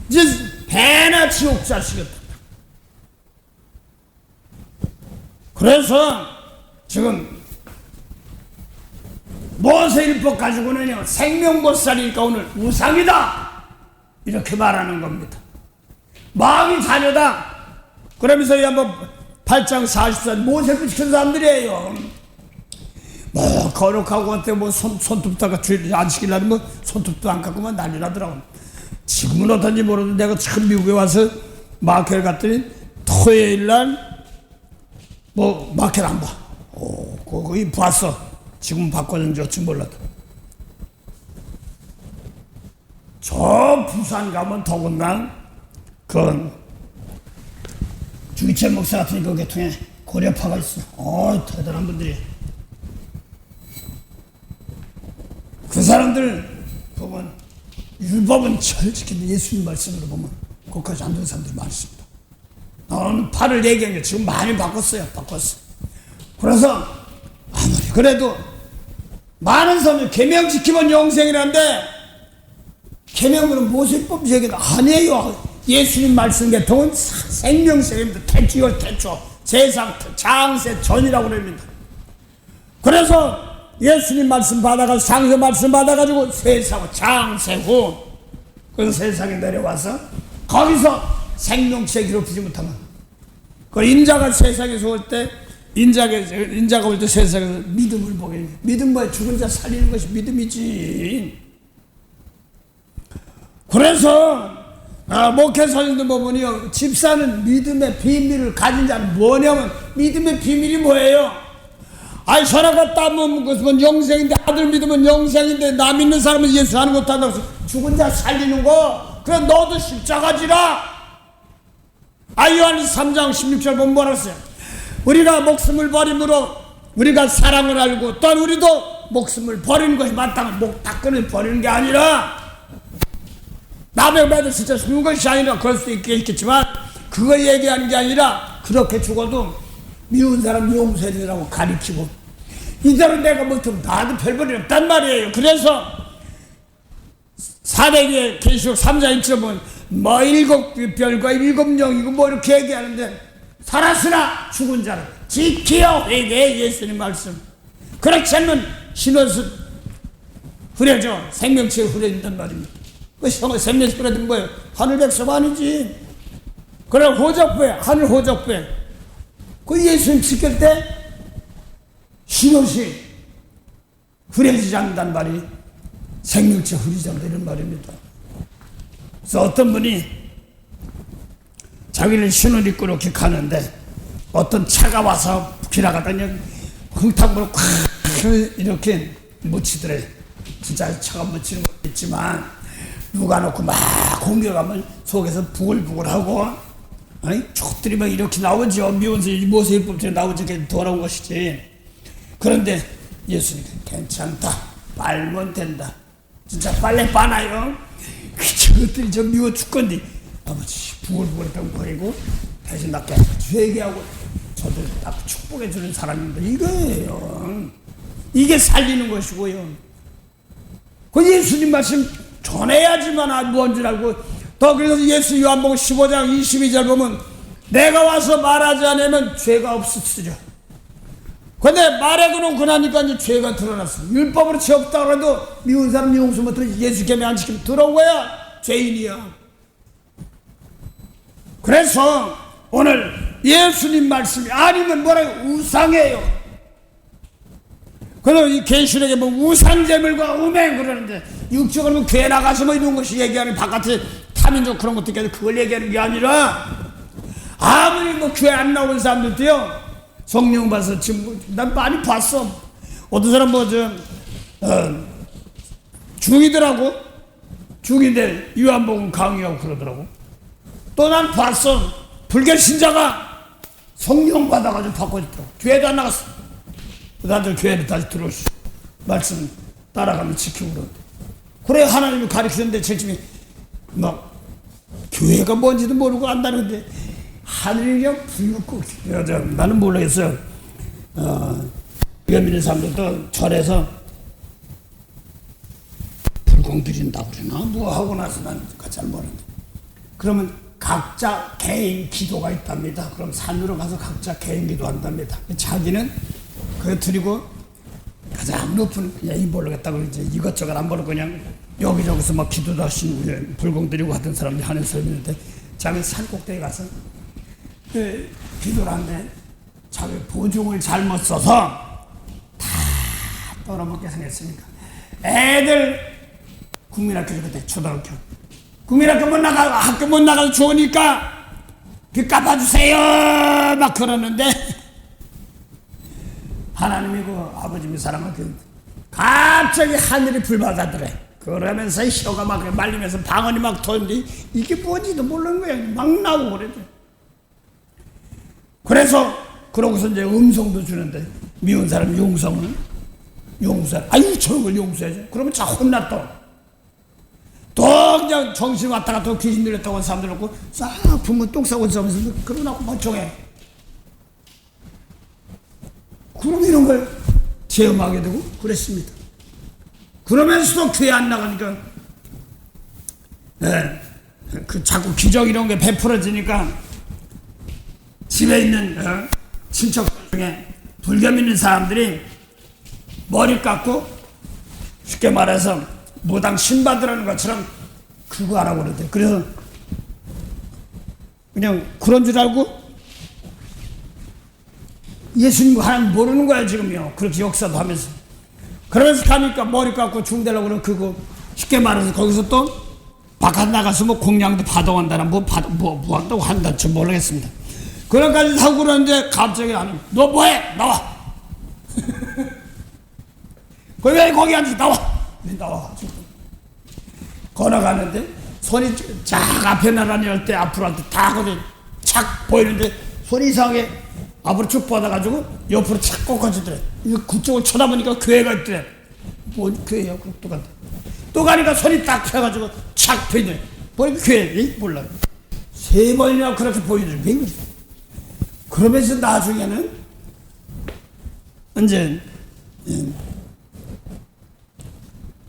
이제 배나 지옥 자식이었다. 그래서 지금 모세율법 가지고는요 생명보살이니까 오늘 우상이다 이렇게 말하는 겁니다. 마귀 자녀다 그러면서 한번 8장 44 모세율법 지킨 사람들이에요. 뭐 거룩하고 한테 뭐 손톱다가 죄 안 시키려면 뭐 손톱도 안 깎고만 난리 나더라고. 지금은 어떤지 모르는데 내가 처음 미국에 와서 마켓을 갔더니 토요일날 뭐 마켓 안 봐. 거기 봤어. 지금 바꿔준지 어찌 몰라도. 저 부산 가면 더군다나 그 주기철 목사 같은 그 계통에 고려파가 있어. 대단한 분들이. 그 사람들 보면 율법은 잘 지키는데 예수님 말씀으로 보면 거기까지 안 되는 사람들이 많습니다. 나는 팔을 얘기한 게 지금 많이 바꿨어요. 그래서 아무리 그래도 많은 사람들이 계명 지키면 영생이라는데 계명으로는 모세법 얘기는 아니에요. 예수님 말씀 계통은 생명세입니다. 태초요 태초 세상 장세 전이라고 그럽니다. 그래서 예수님 말씀 받아가지고 장세 말씀 받아가지고 세상 장세 후 그래서 세상에 내려와서 거기서 생명세 괴롭히지 못하면 그 인자가 세상에서 올 때 인자가 올 때 세상에서 믿음을 보게 돼. 믿음 뭐야? 죽은 자 살리는 것이 믿음이지. 그래서 목회사님들 보면요 집사는 믿음의 비밀을 가진 자는 뭐냐면 믿음의 비밀이 뭐예요? 선악과 땀은 것은 영생인데 아들 믿으면 영생인데 나 믿는 사람은 예수 하는 것도 한다고 해서 죽은 자 살리는 거 그래 너도 십자가 지라. 요한스 3장 16절 보면 뭐라고 했어요? 우리가 목숨을 버림으로 우리가 사랑을 알고 또한 우리도 목숨을 버리는 것이 마땅한 목 닦는 버리는 게 아니라 남의 말도 진짜 죽는 것이 아니라 그럴 수 있겠지만 그걸 얘기하는 게 아니라 그렇게 죽어도 미운 사람 용서해주라고 가르치고 이대로 내가 못하면 나도 별볼이 없단 말이에요. 그래서 사대기의 계시록 3장 1절은 뭐 7별과 7영이고 뭐 이렇게 얘기하는데 살았으나 죽은 자를 지키어 회개해. 예수님 말씀. 그렇지 않으면 신원수 흐려져 생명체가 흐려진단 말입니다. 그 생명체 흐려진 거예요. 하늘 백성 아니지. 그래 호적부에 하늘 호적부에 그 예수님 지킬 때 신옷이 흐려지지 않는단 말이 생명체 흐리지 않는다 이런 말입니다. 그래서 어떤 분이 자기를 신옷 입고 이렇게 가는데 어떤 차가 와서 지나가더니 흥탕물을 콱 이렇게 묻히더래. 진짜 차가 묻히는 것도 있지만 누가 놓고 막 공격하면 속에서 부글부글하고 아니 족들이 막 이렇게 나오죠. 모세율법처럼 나오죠. 그게 더러운 것이지. 그런데 예수님 괜찮다. 빨면 된다. 진짜 빨래 빠나요. 저것들이 저 미워 죽건데 아버지 부글부글했다고 버리고 대신 나 회개하고 저도 딱 축복해 주는 사람인데 이거예요. 이게 살리는 것이고요. 그 예수님 말씀 전해야지만 뭔 줄 알고 더 그래서 예수 요한복음 15장 22절 보면 내가 와서 말하지 않으면 죄가 없으시죠. 근데 말해놓고 나니까 이제 죄가 드러났어. 율법으로 죄 없다고 해도 미운 사람 용서 못해 예수 계명 안 지키면 들어온 거야. 죄인이야. 그래서 오늘 예수님 말씀이 아니면 뭐라고 우상이에요. 그래서 이 계시록에 뭐 우상제물과 음행 그러는데 육적으로 교회 나가서 뭐 이런 것이 얘기하는 바깥에 타민족 그런 것도 있겠는데 그걸 얘기하는 게 아니라 아무리 뭐 교회 안 나오는 사람들도요 성령 봐서 지금 난 많이 봤어. 어떤 사람 중이더라고. 중인데 요한복음 강의하고 그러더라고. 또 난 봤어. 불교 신자가 성령 받아가지고 바꿔줬더라고. 교회도 안 나갔어. 나도 교회를 다시 들어오시오. 말씀 따라가면 지키고 그러는데. 그래 하나님이 가르치는데 절침이 막 교회가 뭔지도 모르고 안다는데 하늘이 그냥 불붙고 나는 모르겠어요. 위험 있는 사람들도 절에서 불공 드린다고 그러나 뭐 하고 나서 난 잘 모르는데 그러면 각자 개인 기도가 있답니다. 그럼 산으로 가서 각자 개인 기도한답니다. 자기는 그거 드리고 가장 높은 이 모르겠다고 이제 이것저것 안 모르고 그냥 여기저기서 막 기도도 하시는 불공 드리고 하던 사람들이 하는 사람이 있는데 자기 산 꼭대기 가서 기도를 하는데 자기 보증을 잘못 써서 다 떨어먹게 생겼으니까 애들 국민학교 그때 초등학교 국민학교 못 나가 학교 못 나가서 좋으니까 빚 갚아주세요 막 그러는데 하나님이 그 아버님이 사랑하고 갑자기 하늘이 불바다더래. 그러면서 혀가 막 말리면서 방언이 막 터는데 이게 뭔지도 모르는 거야. 막 나오고 그래. 그래서 그러고서 이제 음성도 주는데 미운 사람 용서는 용서. 아유 저런 걸 용서해줘. 그러면 자 혼났다. 또 그냥 정신 왔다가 또 귀신 들렸다고 하는 사람들 없고 싹 부모 똥 싸고 있으면서 그러고 나고 멀쩡해. 그럼 이런 걸 체험하게 되고 그랬습니다. 그러면서도 교회 안 나가니까 그 자꾸 기적 이런 게 베풀어지니까 집에 있는 친척들 중에 불교 믿는 사람들이 머리 깎고 쉽게 말해서 무당 신받으라는 것처럼 그거 하라고 그러대. 그래서 그냥 그런 줄 알고 예수님 하나님 모르는 거야 지금요. 그렇게 역사도 하면서 그러면서 가니까 머리 깎고 중대라고 그러면 그거 쉽게 말해서 거기서 또 바깥 나가서 뭐 공양도 받아온다나 뭐 한다고 한다 저 모르겠습니다. 그런까지 하고 그러는데 갑자기 너 뭐해 나와. 왜 거기 앉아 나와. 걸어가는데 손이 쫙 앞에 나란히 할 때 앞으로 할 때 다 거기 착 보이는데 손이 이상하게 앞으로 쭉 뻗어가지고 옆으로 착 꺾어지더래. 그쪽을 쳐다보니까 교회가 있더래. 뭐 교회야? 또 간다. 또 가니까 손이 딱 펴가지고 착 보이더래. 보니까 교회 몰라. 3번이나 그렇게 보이더래. 왜 그래? 그러면서 나중에는 이제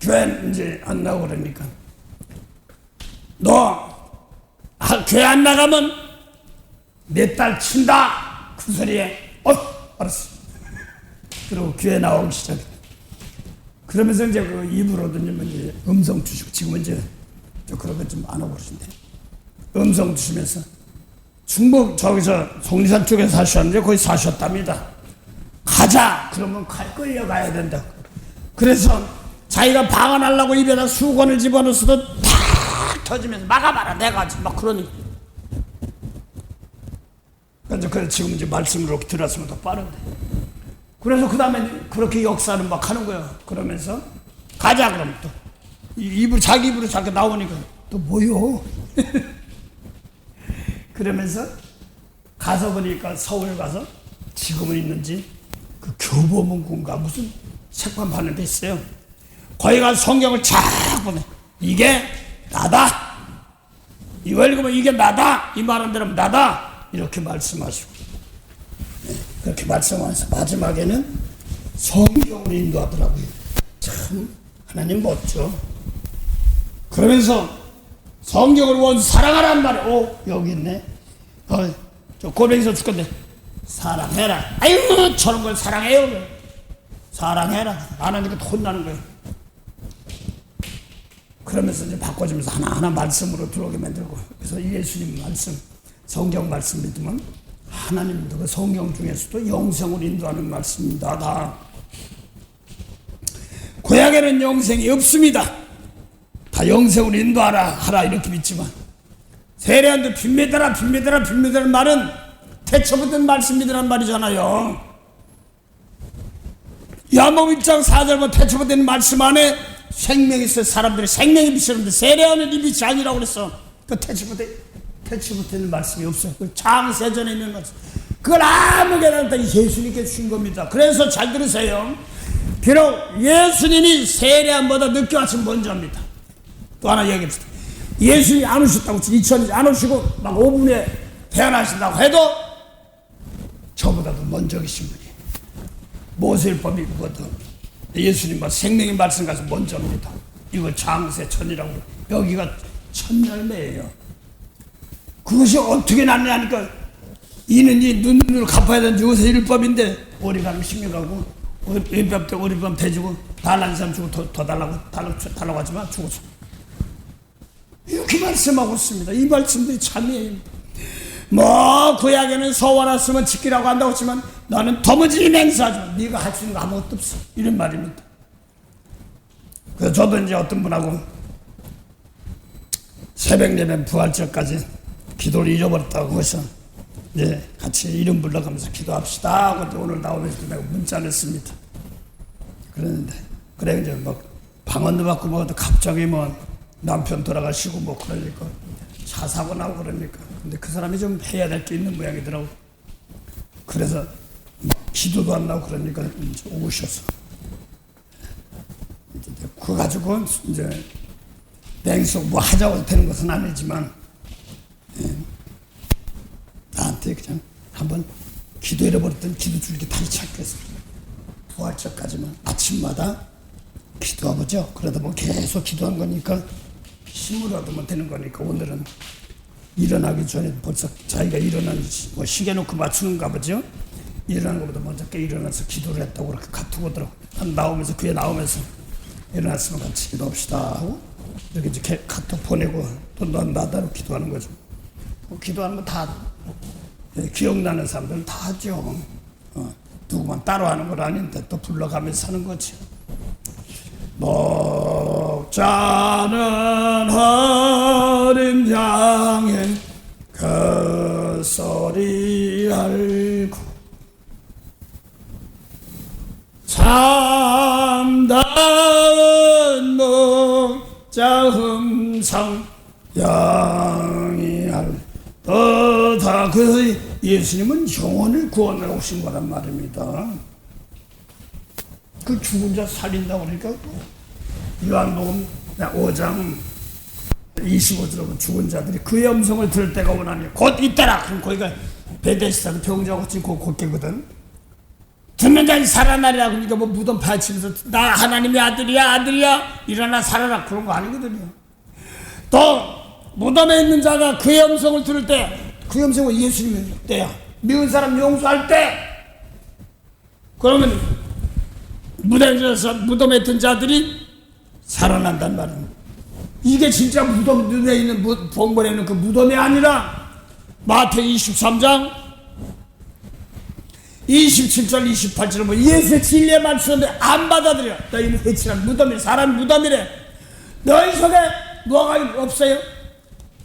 교회 이제 안 나오고 그러니까 너 교회 안 나가면 내 딸 친다 그 소리에 알았어. 그리고 교회 나오기 시작해. 그러면서 이제 그 입으로도 이제 음성 주시고 지금은 이제 그런 거 좀 안 하고 그러신데 음성 주시면서 중국 저기서 속리산 쪽에 사셨는데 거기 사셨답니다. 가자 그러면 끌려가야 된다. 그래서 자기가 방언하려고 입에다 수건을 집어넣어서도 탁 터지면서 막아봐라 내가 막 그러니. 그래서 지금 이제 말씀으로 들었으면 더 빠른데. 그래서 그 다음에 그렇게 역사는 막 하는 거예요. 그러면서 가자 그러면 또 입을 자기 입으로 자꾸 나오니까 또 뭐요? 그러면서 가서 보니까 서울 가서 지금은 있는지 그 교보문고인가 무슨 책판 파는 데 있어요. 거기 가서 성경을 쫙 보네. 이게 나다. 이걸 읽으면 이게 나다. 이 말한 대로 나다. 이렇게 말씀하시고 그렇게 말씀하면서 마지막에는 성경을 인도하더라고요. 참 하나님 멋져. 그러면서 성경을 원수 사랑하란 말이에요. 여기 있네. 저 고백에서 죽건데 사랑해라. 아유 저런 걸 사랑해요. 사랑해라. 안 하니까 혼나는 거예요. 그러면서 이제 바꿔주면서 하나하나 말씀으로 들어오게 만들고. 그래서 예수님 말씀, 성경 말씀 믿으면 하나님도 그 성경 중에서도 영생을 인도하는 말씀입니다. 다. 구약에는 영생이 없습니다. 다 영생을 인도하라 하라 이렇게 믿지만 세례한테 빈메더라 빈메더라 빈메더라는 말은 태초부터 말씀이란 말이잖아요. 야고보 1장 4절부터 태초부터 말씀 안에 생명이 있어요. 사람들이 생명이 빛이는데 세례하는 이 빛이 아니라고 그랬어. 그 태초부터는 말씀이 없어요. 그 창세전에 있는 말씀. 그걸 아무개나 다 예수님께 주신 겁니다. 그래서 잘 들으세요. 비록 예수님이 세례함보다 늦게 왔으면 먼저입니다. 또 하나 얘기합시다. 예수님이 안 오셨다고 2000년 안 오시고 막 5분에 태어나신다고 해도 저보다도 먼저 계신 분이에요. 모세율법이 그것도 예수님 생명의 말씀 가서 먼저입니다. 이거 장세천이라고 여기가 천열매예요. 그것이 어떻게 났냐니까 이는 이 눈으로 갚아야 되는 요새 율법인데 오리 가면 식명하고 왼밤 때 오리밤 대주고 달라는 사람 주고 더 달라고 하지만 죽었어. 이렇게 말씀하고 있습니다. 이 말씀들이 참이에요. 뭐 구약에는 서원했으면 지키라고 한다고 했지만 나는 도무지 맹세하지. 네가 할 수 있는 거 아무것도 없어. 이런 말입니다. 그래서 저도 이제 어떤 분하고 새벽 예배 부활절까지 기도를 잃어버렸다고 해서 이제 같이 이름 불러가면서 기도합시다 하고 오늘 나오면서 내가 문자를 했습니다. 그랬는데 그래 이제 뭐 방언도 받고 뭐 갑자기 뭐 남편 돌아가시고 뭐 그러니까 차 사고 나고 그러니까 근데 그 사람이 좀 해야 될 게 있는 모양이더라고. 그래서 기도도 안 나고 그러니까 이제 오셔서 이제 그거 가지고 이제 맹속 뭐 하자고 되는 것은 아니지만 나한테 그냥 한번 기도 잃어버렸던 기도 줄기 다시 찾겠어. 부활절까지만 아침마다 기도해보죠. 그러다 보면 계속 기도한 거니까 힘으로 얻으면 되는 거니까 오늘은 일어나기 전에 벌써 자기가 일어나는 뭐 시계 놓고 맞추는가 보죠. 일어나는 것보다 먼저 깨 일어나서 기도를 했다고 그렇게 카톡 오더라고. 나오면서 그에 나오면서 일어났으면 같이 기도합시다 하고 이렇게 이제 카톡 보내고 또 나다로 기도하는 거죠. 기도하는 거 다 기억나는 사람들은 다 하죠. 누구만 따로 하는 건 아닌데 또 불러가면서 하는 거죠. 목자는 어린 양의 그 소리 알고 참다운 목자 음성 영이할 다 그래서 예수님은 영혼을 구원하러 오신 거란 말입니다. 그 죽은 자 살린다고 그러니까 요한복음 5장 25절에 보면 죽은 자들이 그의 음성을 들을 때가 오나니 곧 이때라. 그럼 거기가 베데스다도 병자고 지금 곧게거든. 듣는 자는 살아나리라. 그러니까 뭐 무덤 파헤치면서 나 하나님의 아들이야 일어나 살아라 그런 거 아니거든요. 또 무덤에 있는 자가 그의 음성을 들을 때 그 음성은 예수님의 때야. 미운 사람 용서할 때 그러면 무덤에 있던 자들이 살아난단 말입니다. 이게 진짜 무덤 눈에 있는 본문에 있는 그 무덤이 아니라 마태복음 23장 27절 28절에 보면 예수의 진리의 말씀인데 안 받아들여. 너희는 회칠한 무덤이래. 사람 무덤이래. 너희 속에 뭐가 없어요?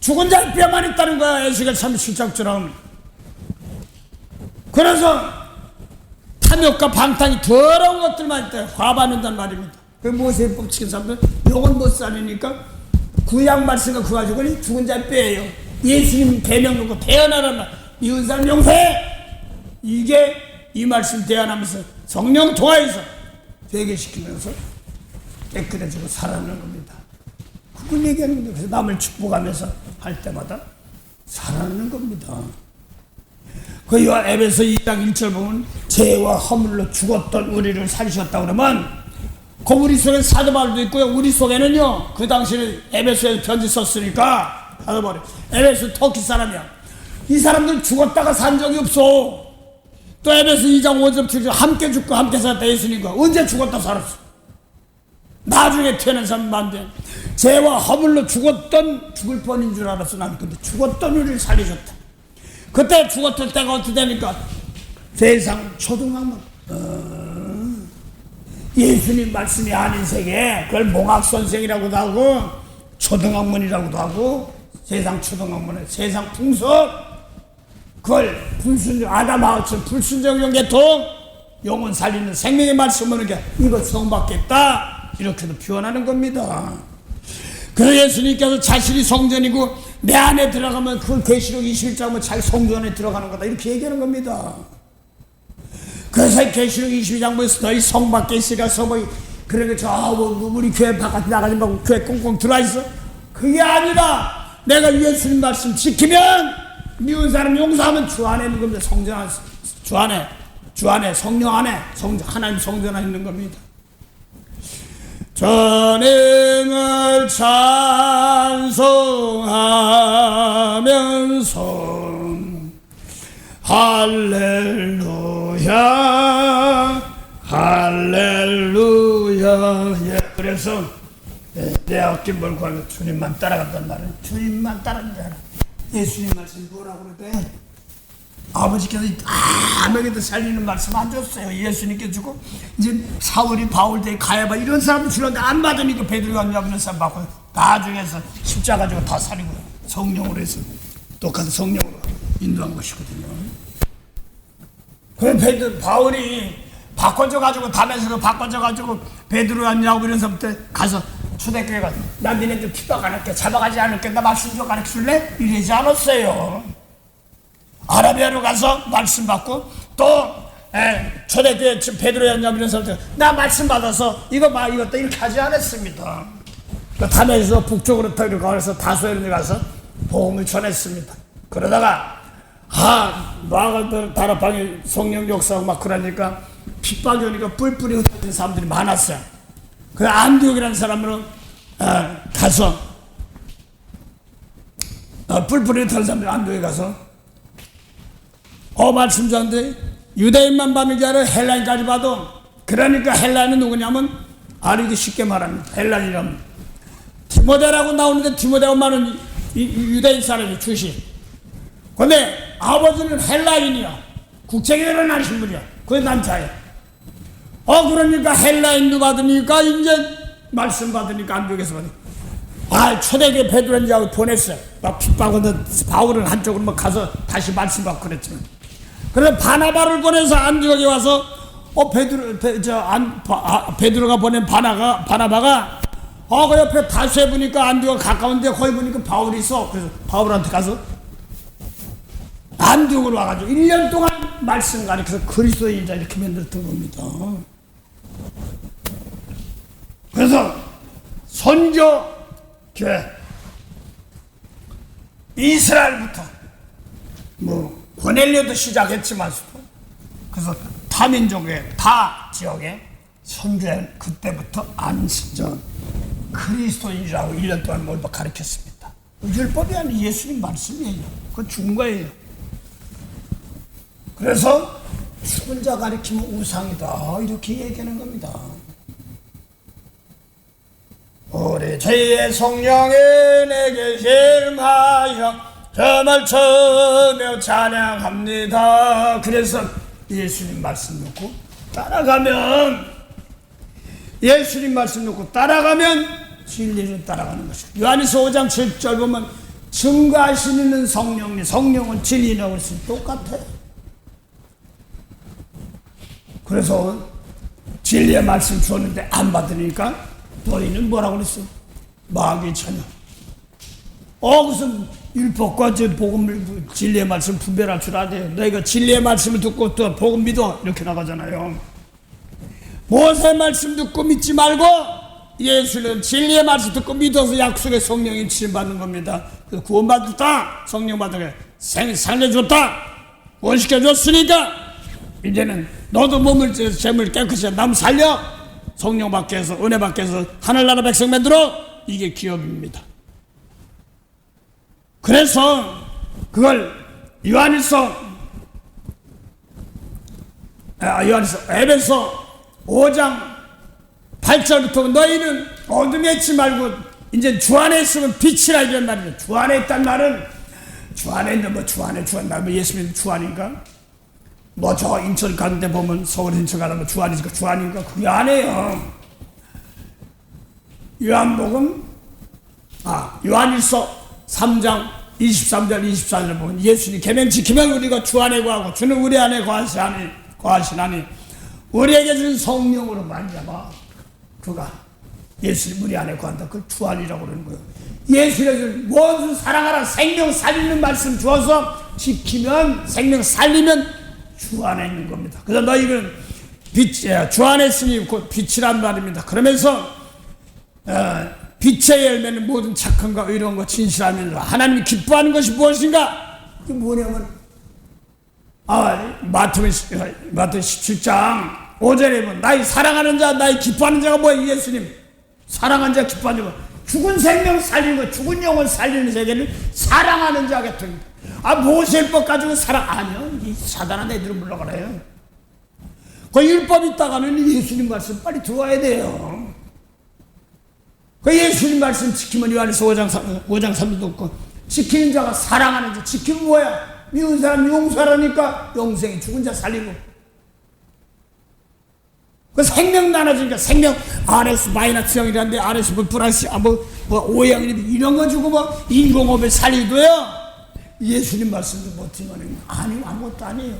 죽은 자의 뼈만 있다는 거야. 에스겔 37장처럼. 그래서 탐욕과 방탕이 더러운 것들만 있다. 화받는단 말입니다. 그 모세의 법 지킨 사람들 욕은 못 살리니까 구약 말씀과 그 가지고 죽은 자의 뼈예요. 예수님 대명 놓고 태어나란 말. 미운 사람 용서해. 이게 이 말씀 대안하면서 성령 통하여서 회개시키면서 깨끗해지고 살아나는 겁니다. 그걸 얘기하는 겁니다. 그래서 남을 축복하면서 할 때마다 살아나는 겁니다. 그 에베소 2장 1절 보면 죄와 허물로 죽었던 우리를 살리셨다 그러면 그 우리 속에 사도 바울도 있고요. 우리 속에는요. 그 당시에 에베소에 편지 썼으니까 사도 바울이 에베소 터키 사람이야. 이 사람들 죽었다가 산 적이 없어. 또 에베소 2장 5절 7절 함께 죽고 함께 살았다 예수님과 언제 죽었다 살았어. 나중에 태어난 사람만 돼. 죄와 허물로 죽을 뻔인 줄 알았어. 나는 근데 죽었던 우리를 살리셨다. 그때 죽었을 때가 어떻게 되니까 세상 초등학문 예수님 말씀이 아닌 세계 그걸 몽학선생이라고도 하고 초등학문이라고도 하고 세상 초등학문에 세상 풍속 그걸 불순종 아담하우스 불순종용 계통 영혼 살리는 생명의 말씀을 이거 성받겠다 이렇게도 표현하는 겁니다. 그래서 예수님께서 자신이 성전이고 내 안에 들어가면 그 계시록 21장은 자기 성전 안에 들어가는 거다 이렇게 얘기하는 겁니다. 그래서 계시록 22장 보면서 너희 성 밖에 있으리라 성이 그러니까 우리 교회 바깥에 나가지 말고 교회 꽁꽁 들어와 있어. 그게 아니라 내가 예수님 말씀 지키면 미운 사람 용서하면 주 안에 있는 겁니다. 성전 안에 주 안에 성령 안에 하나님 성전 안에 있는 겁니다. 전행을 찬송하면서 할렐루야 할렐루야. 예, 그래서 내 어깨 몰고 하면 주님만 따라간단 말이에요. 주님만 따라간다. 예수님 말씀 뭐라고 그러대? 아버지께서 아무에게도 살리는 말씀 안 줬어요. 예수님께 주고 이제 사울이 바울 때 가야바 이런 사람들 주는데 안 받으니까 베드로가 이런 사람 받고 나중에서 십자가 가지고 다 살리고 성령으로 해서 똑같은 성령으로 인도한 것이거든요. 그래 바울이 바꿔줘가지고 담에서도 바꿔줘가지고 베드로 아니라고 이런 사람한테 가서 초대교회 가서 나 니네들 핍박 안 할게 잡아가지 않을게 나 말씀 좀 가르쳐줄래? 이러지 않았어요. 아라비아로 가서 말씀 받고 또 초대교회 베드로 연장 이런 사람들 나 말씀 받아서 이것도 이렇게 하지 않았습니다. 그 담에서 북쪽으로 가서 다소에 가서 복음을 전했습니다. 그러다가 다락방에 성령 역사하고 막 그러니까 핍박이 오니까 뿔뿔이 흩어진 사람들이 많았어요. 그 안디옥이라는 사람으로 가서 뿔뿔이 흩어진 사람들이 안디옥에 가서 말씀 전하는데 유대인만 받는 게 아니라 헬라인까지 봐도 그러니까 헬라인은 누구냐면 알기 쉽게 말합니다. 헬라인이라면 디모데라고 나오는데 디모데 엄마는 유대인 사람이 주시. 근데 아버지는 헬라인이야. 국제결혼 하신 분이야. 그게 남자야. 그러니까 헬라인도 받으니까 이제 말씀 받으니까 안쪽에서 받으니까 초대교회 베드로인지하고 보냈어요. 막 핍박하는데 바울은 한쪽으로 막 가서 다시 말씀 받고 그랬지만 그래서 바나바를 보내서 안디옥에 와서 베드로가 보낸 바나바가 그 옆에 다수에 보니까 안디오가 가까운데 거기 보니까 바울이 있어. 그래서 바울한테 가서 안디옥으로 와가지고 1년 동안 말씀 가르쳐서 그리스도인이다 이렇게 만들었던 겁니다. 그래서 선교교회 이스라엘부터 고넬료도 시작했지만 그래서 타민족의 타 지역에 선교회 그때부터 안신전 그리스도인이라고 1년 동안 뭘 가르쳤습니다. 율법이 아닌 예수님 말씀이에요. 그거 죽은 거예요. 그래서 죽은 자 가리키면 우상이다 이렇게 얘기하는 겁니다. 우리 주의 성령이 내게 힘하여 점을 쳐며 찬양합니다. 그래서 예수님 말씀 놓고 따라가면 예수님 말씀 놓고 따라가면 진리를 따라가는 것이고 요한일서 5장 7절 보면 증거하시는 성령님 성령은 진리라고 했으니 똑같아요. 그래서 진리의 말씀 주었는데 안 받으니까 너희는 뭐라고 그랬어? 마귀의 자녀. 무슨 율법과 복음을 진리의 말씀 분별할 줄 아네. 너희가 진리의 말씀을 듣고 또 복음 믿어 이렇게 나가잖아요. 모세 말씀 듣고 믿지 말고 예수는 진리의 말씀 듣고 믿어서 약속의 성령이 치료받는 겁니다. 그래서 구원받았다 성령 받은 살려줬다 구원시켜줬으니까 이제는 너도 몸을 재물 깨끗이 남 살려 성령 받게 해서 은혜 받게 해서 하늘나라 백성 만들어 이게 기업입니다. 그래서 그걸 요한일서 에베소 5장 8절부터 너희는 어둠에 있지 말고 이제 주 안에 있으면 빛이라 이런 말이에요. 주 안에 있단 말은 주 안에 있는 주 안에 예수님 주 안인가? 저 인천 가는데 보면 서울 인천 가면 주 안이니까 주 안인가? 그게 아니에요. 요한일서 3장 23절 24절을 보면 예수님 계명 지키면 우리가 주 안에 거하고 주는 우리 안에 거하시나니 우리에게 준 성령으로 말미암아 그가 예수님 우리 안에 거한다. 그걸 주 안이라고 그러는 거예요. 예수를 모두 사랑하라 생명 살리는 말씀 주어서 지키면 생명 살리면 주 안에 있는 겁니다. 그래서 너희는 주 안에 있으니 곧 빛이란 말입니다. 그러면서 빛의 열매는 모든 착함과 의로움과 진실함이라. 하나님이 기뻐하는 것이 무엇인가? 그게 뭐냐면 마태복음 17장 5절에 보면 나의 사랑하는 자 나의 기뻐하는 자가 뭐야? 예수님 사랑하는 자 기뻐하는 자 죽은 생명 살리는 거 죽은 영혼 살리는 세계를 사랑하는 자 같은 모세율법 가지고 사랑 아니요 이 사단한 애들을 물러가래요. 그 율법 있다가는 예수님 말씀 빨리 들어와야 돼요. 그 예수님 말씀 지키면 요한일서 5장 3절 듣고 지키는 자가 사랑하는 자 지키면 뭐야? 미운 사람 용서하라니까 영생이 죽은 자 살리고 그 생명 나눠주니까 생명 RS 마이너스 0이라는데 RS 플러스 O형 이런 거 주고 인공호흡을 살리도요 예수님 말씀도 못하면 아무것도 아니에요.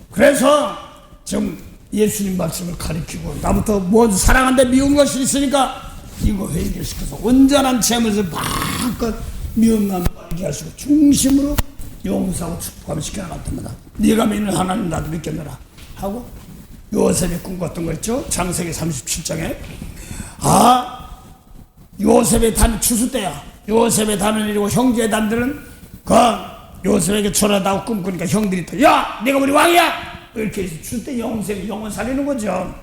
그래서 지금 예수님 말씀을 가리키고 나부터 뭐 사랑한데 미운 것이 있으니까 이거 회개시켜서 온전한 재물을 마음껏 미운 마음을 회개하시고 중심으로 용서하고 축복하며 시켜나갔답니다. 네가 믿는 하나님 나도 믿겠노라 하고 요셉이 꿈꿨던 거 있죠. 창세기 37장에 요셉의 단 추수 때야. 요셉의 단은 이러고 형제의 단들은 요셉에게 절하다고 꿈꾸니까 형들이 또 야 내가 우리 왕이야 이렇게 해서 추수 때 영혼 살리는 거죠.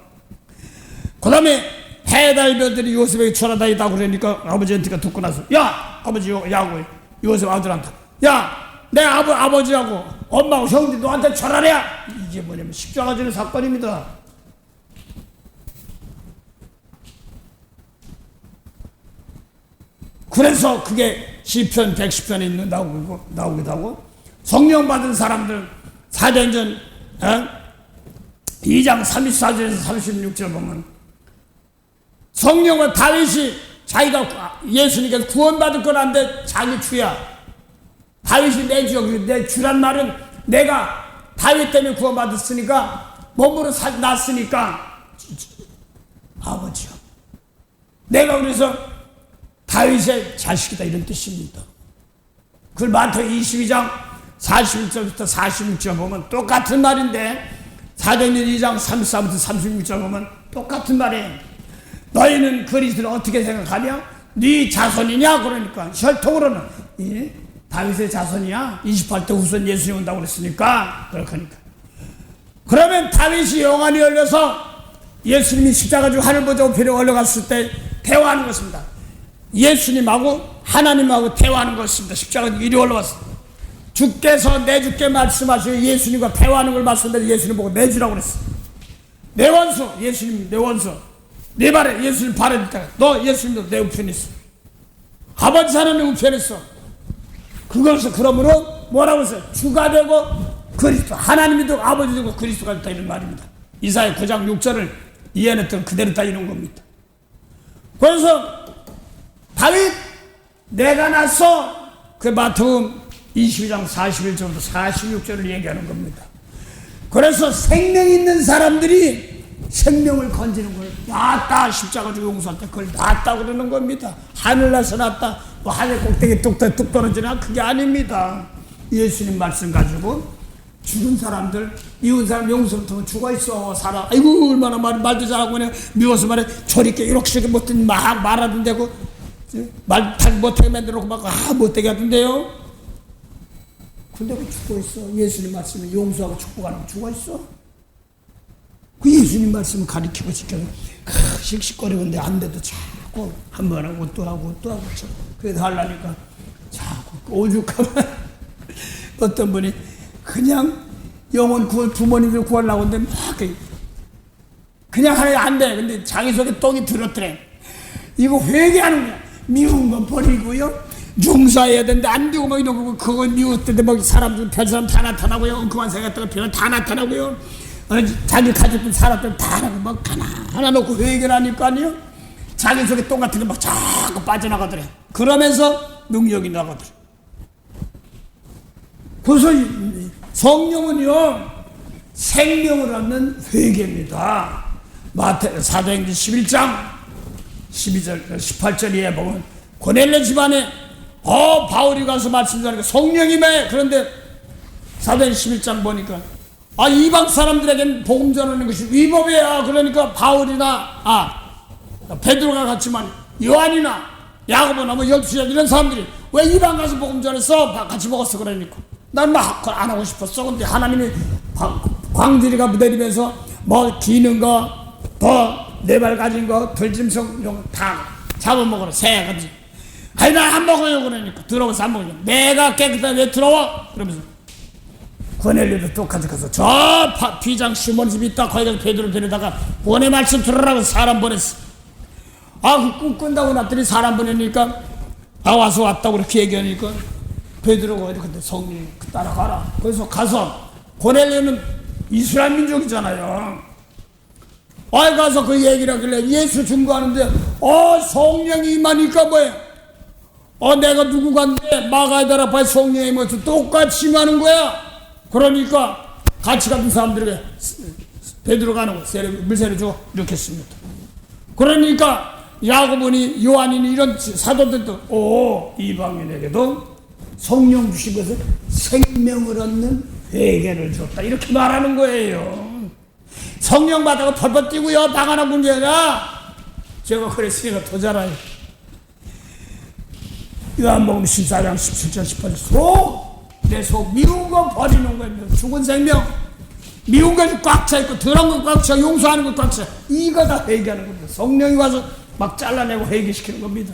그 다음에 해달별들이 요셉에게 절하다니다고 그러니까 아버지한테 듣고 나서 야 아버지 야구 요셉 아들한테 야 내 아버지하고 엄마하고 형들이 너한테 절하래야. 이게 뭐냐면 십자가 지는 사건입니다. 그래서 그게 시편 110편에 나오기도 하고 성령 받은 사람들 사도행전 2장 34절에서 36절 보면 성령을 다윗이 자기가 예수님께서 구원받을 거라는데 자기 주야. 다윗이 내 주야. 내 주란 말은 내가 다윗 때문에 구원받았으니까 몸으로 났으니까 아버지요. 내가 그래서 다윗의 자식이다 이런 뜻입니다. 그걸 마태복음 22장 41절부터 46절 보면 똑같은 말인데 사도행전 2장 34부터 36절 보면 똑같은 말이에요. 너희는 그리스도를 어떻게 생각하냐? 네 자손이냐? 그러니까 혈통으로는 다윗의 자손이야. 28대 후손 예수님 온다고 그랬으니까 그러니까 그러면 다윗이 영안이 열려서 예수님이 십자가 중 하늘 보좌 우편에 올라갔을 때 대화하는 것입니다. 예수님하고 하나님하고 대화하는 것입니다. 십자가 중 이리 올라왔어. 주께서 내주께 말씀하시고 예수님과 대화하는 걸 봤는데 예수님 보고 내주라고 그랬어. 내 원수 예수님 내 원수 내 발에 예수님 발에 있다가 너 예수님도 내 우편에 있어. 아버지 하나님 우편에 있어. 그것을 그러므로 뭐라고 했어요? 주가 되고 그리스도 하나님이 되고 아버지 되고 그리스도가 됐다 이런 말입니다. 이사야 9장 6절을 이해했던 그대로 다 이런 겁니다. 그래서 다윗 내가 났어 그 마태복음 22장 41절부터 46절을 얘기하는 겁니다. 그래서 생명 있는 사람들이 생명을 건지는 걸 낫다 십자가 주 용서할 때 그걸 낫다 그러는 겁니다. 하늘나서 낫다 뭐 하늘 꼭대기 뚝 떨어지나 그게 아닙니다. 예수님 말씀 가지고 죽은 사람들 이웃 사람 용서부터 죽어있어 살아 아이고 얼마나 말도 잘하고 그냥 미워서 말해 저렇게 이렇게 못된 막 말하던데고 말 못하게 만들어놓고 막 못되게 하던데요. 근데 왜 죽어있어? 예수님 말씀에 용서하고 축복하는 거 죽어있어? 그 예수님 말씀을 가리키고 지켜서 씩씩거리는데 안 돼도 자꾸 한 번 하고 또 하고 또 하고 그래도 하려니까 자꾸 오죽하면 어떤 분이 그냥 영혼 구원 부모님들 구하려고 하는데 막 그냥 하면 안 돼. 근데 자기 속에 똥이 들었더래. 이거 회개하는 거야. 미운 건 버리고요. 용서해야 되는데 안 되고 막 이러고 그거 미웠던데 막 사람들 별 사람 다 나타나고요. 그만 생각했다가 별은 다 나타나고요. 자기 가족들 살았던 다 나고 막 하나 놓고 회개를 하니까요. 자기 속에 똥 같은 게 막 자꾸 빠져나가더래. 그러면서 능력이 나가더래. 그래서 성령은요 생명을 얻는 회개입니다. 사도행전 11장 12절 18절에 보면 고넬료 집안에 바울이 가서 말씀 전하니까 성령이 매 그런데 사도행전 11장 보니까 이방 사람들에게는 복음 전하는 것이 위법이야. 그러니까 바울이나 베드로가 같지만 요한이나 야고보나 뭐 12살 이런 사람들이 왜 이방 가서 복음 전했어? 같이 먹었어. 그러니까 난 막 안 하고 싶었어. 근데 하나님이 광주리가 내리면서 뭐 기는 거 더 네 발 가진 거 들짐승 이런 거 다 잡아먹으라 새 가지. 아니 난 안 먹어요. 그러니까 들어와서 안 먹어요. 내가 깨끗하게 왜 들어와? 그러면서 고넬료도 똑같이 가서 저 비장 시몬 집 있다 거기다 베드로 데려다가 구원의 말씀 들으라고 사람 보냈어. 그 꿈 꾼다고 놨더니 사람 보내니까 와서 왔다고 그렇게 얘기하니까 베드로가 근데 성령이 따라가라. 그래서 가서 고넬료는 이스라엘 민족이잖아요. 가서 그 얘기를 하길래 예수 증거하는데 성령이 임하니까 뭐야? 내가 누구간데 막아야 되라 봐 성령이 임해서 똑같이 임하는 거야. 그러니까 같이 갔던 사람들에게 베드로가 하는 거 물세를 줘 이렇게 했습니다. 그러니까 야고보니 요한이니 이런 사도들도 이방인에게도 성령 주신 것을 생명을 얻는 회개를 줬다 이렇게 말하는 거예요. 성령 받아가 펄펄 뛰고요 방 하나 문제가 제가 그랬으니까 더 잘해요. 요한복음 14장 17절 18절 내 속 미운 거 버리는 거예요. 죽은 생명 미운 것이 꽉 차있고 더러운 거 꽉 차 용서하는 거 꽉 차 이거 다 회개하는 겁니다. 성령이 와서 막 잘라내고 회개시키는 겁니다.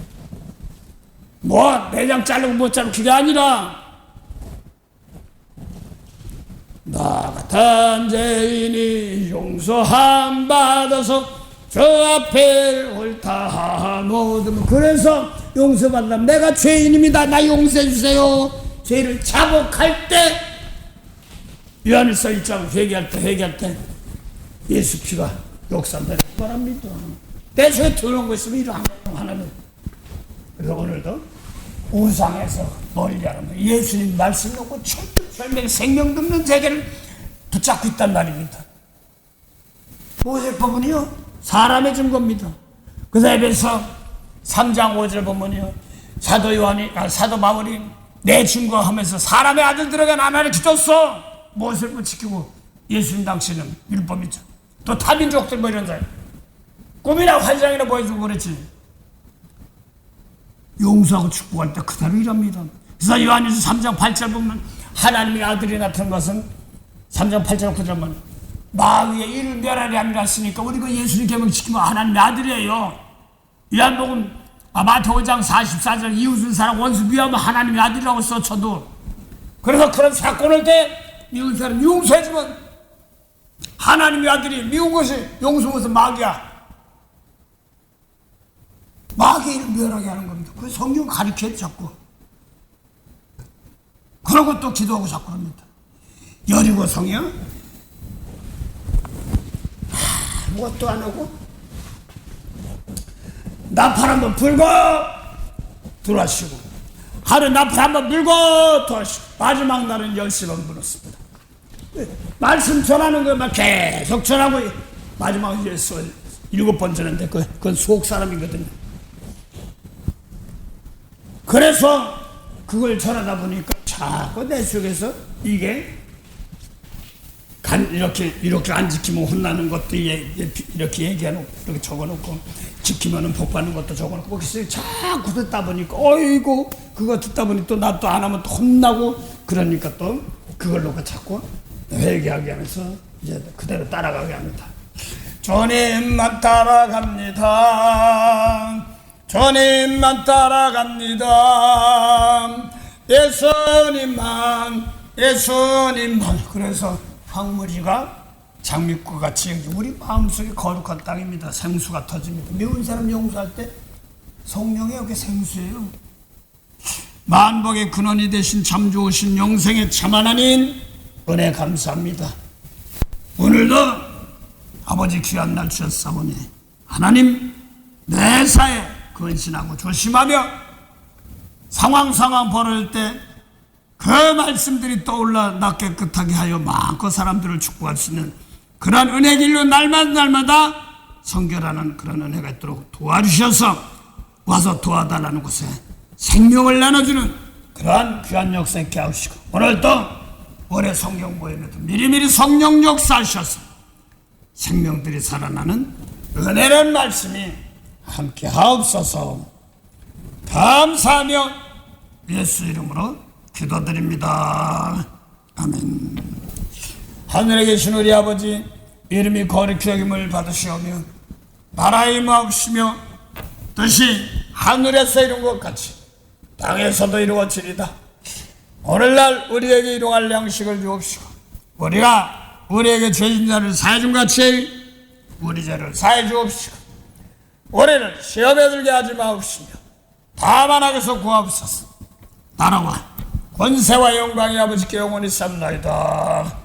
내장 자르고 못 자르고 그게 아니라 나 같은 죄인이 용서함 받아서 저 앞에 옳다 모든 그래서 용서받는다. 내가 죄인입니다. 나 용서해 주세요. 죄를 자복할 때 요한일서 1장 회개할 때 예수 피가 역사한다는 바랍니다. 내 속에 들어온 거 있으면 이런 하나는 그래서 오늘도 우상에서 멀리하는 거예요. 예수님 말씀 놓고 철저히 생명 듣는 세계를 붙잡고 있단 말입니다. 모세법은요 사람의 증거입니다. 그래서 에베소 3장 5절 보면요, 사도 바울이 내 증거하면서 사람의 아들들에게 나를 기줬어. 무엇을 지키고 예수님 당신은 율법이죠. 또 타민족들 뭐 이런 사람 꿈이나 환상이나 보여주고 그랬지. 용서하고 축복할 때 그대로 일합니다. 그래서 요한일서 3장 8절 보면 하나님의 아들이 나타난 것은 3장 8절 9절 보면 마귀의 이를 멸하리 함이라 했으니까 우리가 예수님 계명 지키면 하나님의 아들이에요. 요한복음 마태오 5장 44절 이웃을 사랑 원수 미워하면 하나님의 아들이라고 써쳐도, 그래서 그런 사건을 때 미운 사람 용서해주면 하나님의 아들이 미운 것이 용서해서 마귀야. 마귀를 멸하게 하는 겁니다. 그 성경 가르쳐야 자꾸. 그러고 또 기도하고 자꾸 합니다. 여리고 성이요? 아무것도 안 하고 나팔 한번 불고 들어가시고, 하루 나팔 한번 불고 들어가시고, 마지막 날은 10시간 불었습니다. 말씀 전하는 것만 계속 전하고 마지막에 7번 전했는데 그건 속 사람이거든요. 그래서 그걸 전하다 보니까 자꾸 내 속에서 이게 이렇게 안 지키면 혼나는 것도 이렇게 얘기해놓고 이렇게 적어놓고 지키면 복 받는 것도 적어놓고 거기서 자꾸 듣다 보니까 어이구 그거 듣다 보니 또 나 또 안 하면 또 혼나고, 그러니까 또 그걸로 자꾸 회개하게 하면서 이제 그대로 따라가게 합니다. 주님만 따라갑니다. 주님만 따라갑니다. 예수님만. 그래서 황무리가 장미꽃 같이 우리 마음속에 거룩한 땅입니다. 생수가 터집니다. 미운 사람 용서할 때 성령이 여기 생수예요. 만복의 근원이 되신 참 좋으신 영생의 참 하나님 은혜 감사합니다. 오늘도 아버지 귀한 날 주셨사오니 하나님 매사에 근신하고 조심하며 상황 벌어질 때 그 말씀들이 떠올라 나 깨끗하게 하여 마음껏 사람들을 축복할 수 있는 그러한 은혜 길로 날마다 성결하는 그런 은혜가 있도록 도와주셔서 와서 도와달라는 곳에 생명을 나눠주는 그러한 귀한 역사 있게 하시고, 오늘도 올해 성경 모임에도 미리미리 성령 역사하셔서 생명들이 살아나는 은혜라는 말씀이 함께 하옵소서. 감사하며 예수 이름으로 기도드립니다. 아멘. 하늘에 계신 우리 아버지, 이름이 거룩히 여김을 받으시오며 나라의 임하옵시며 뜻이 하늘에서 이룬 것 같이 땅에서도 이루어지리다. 오늘날 우리에게 일용할 양식을 주옵시고 우리가 우리에게 죄진 자를 사해준 같이 우리 죄를 사해 주옵시고 우리를 시험에 들게 하지 마옵시며 다만 악에서 구하옵소서. 나라와 권세와 영광이 아버지께 영원히 삽나이다.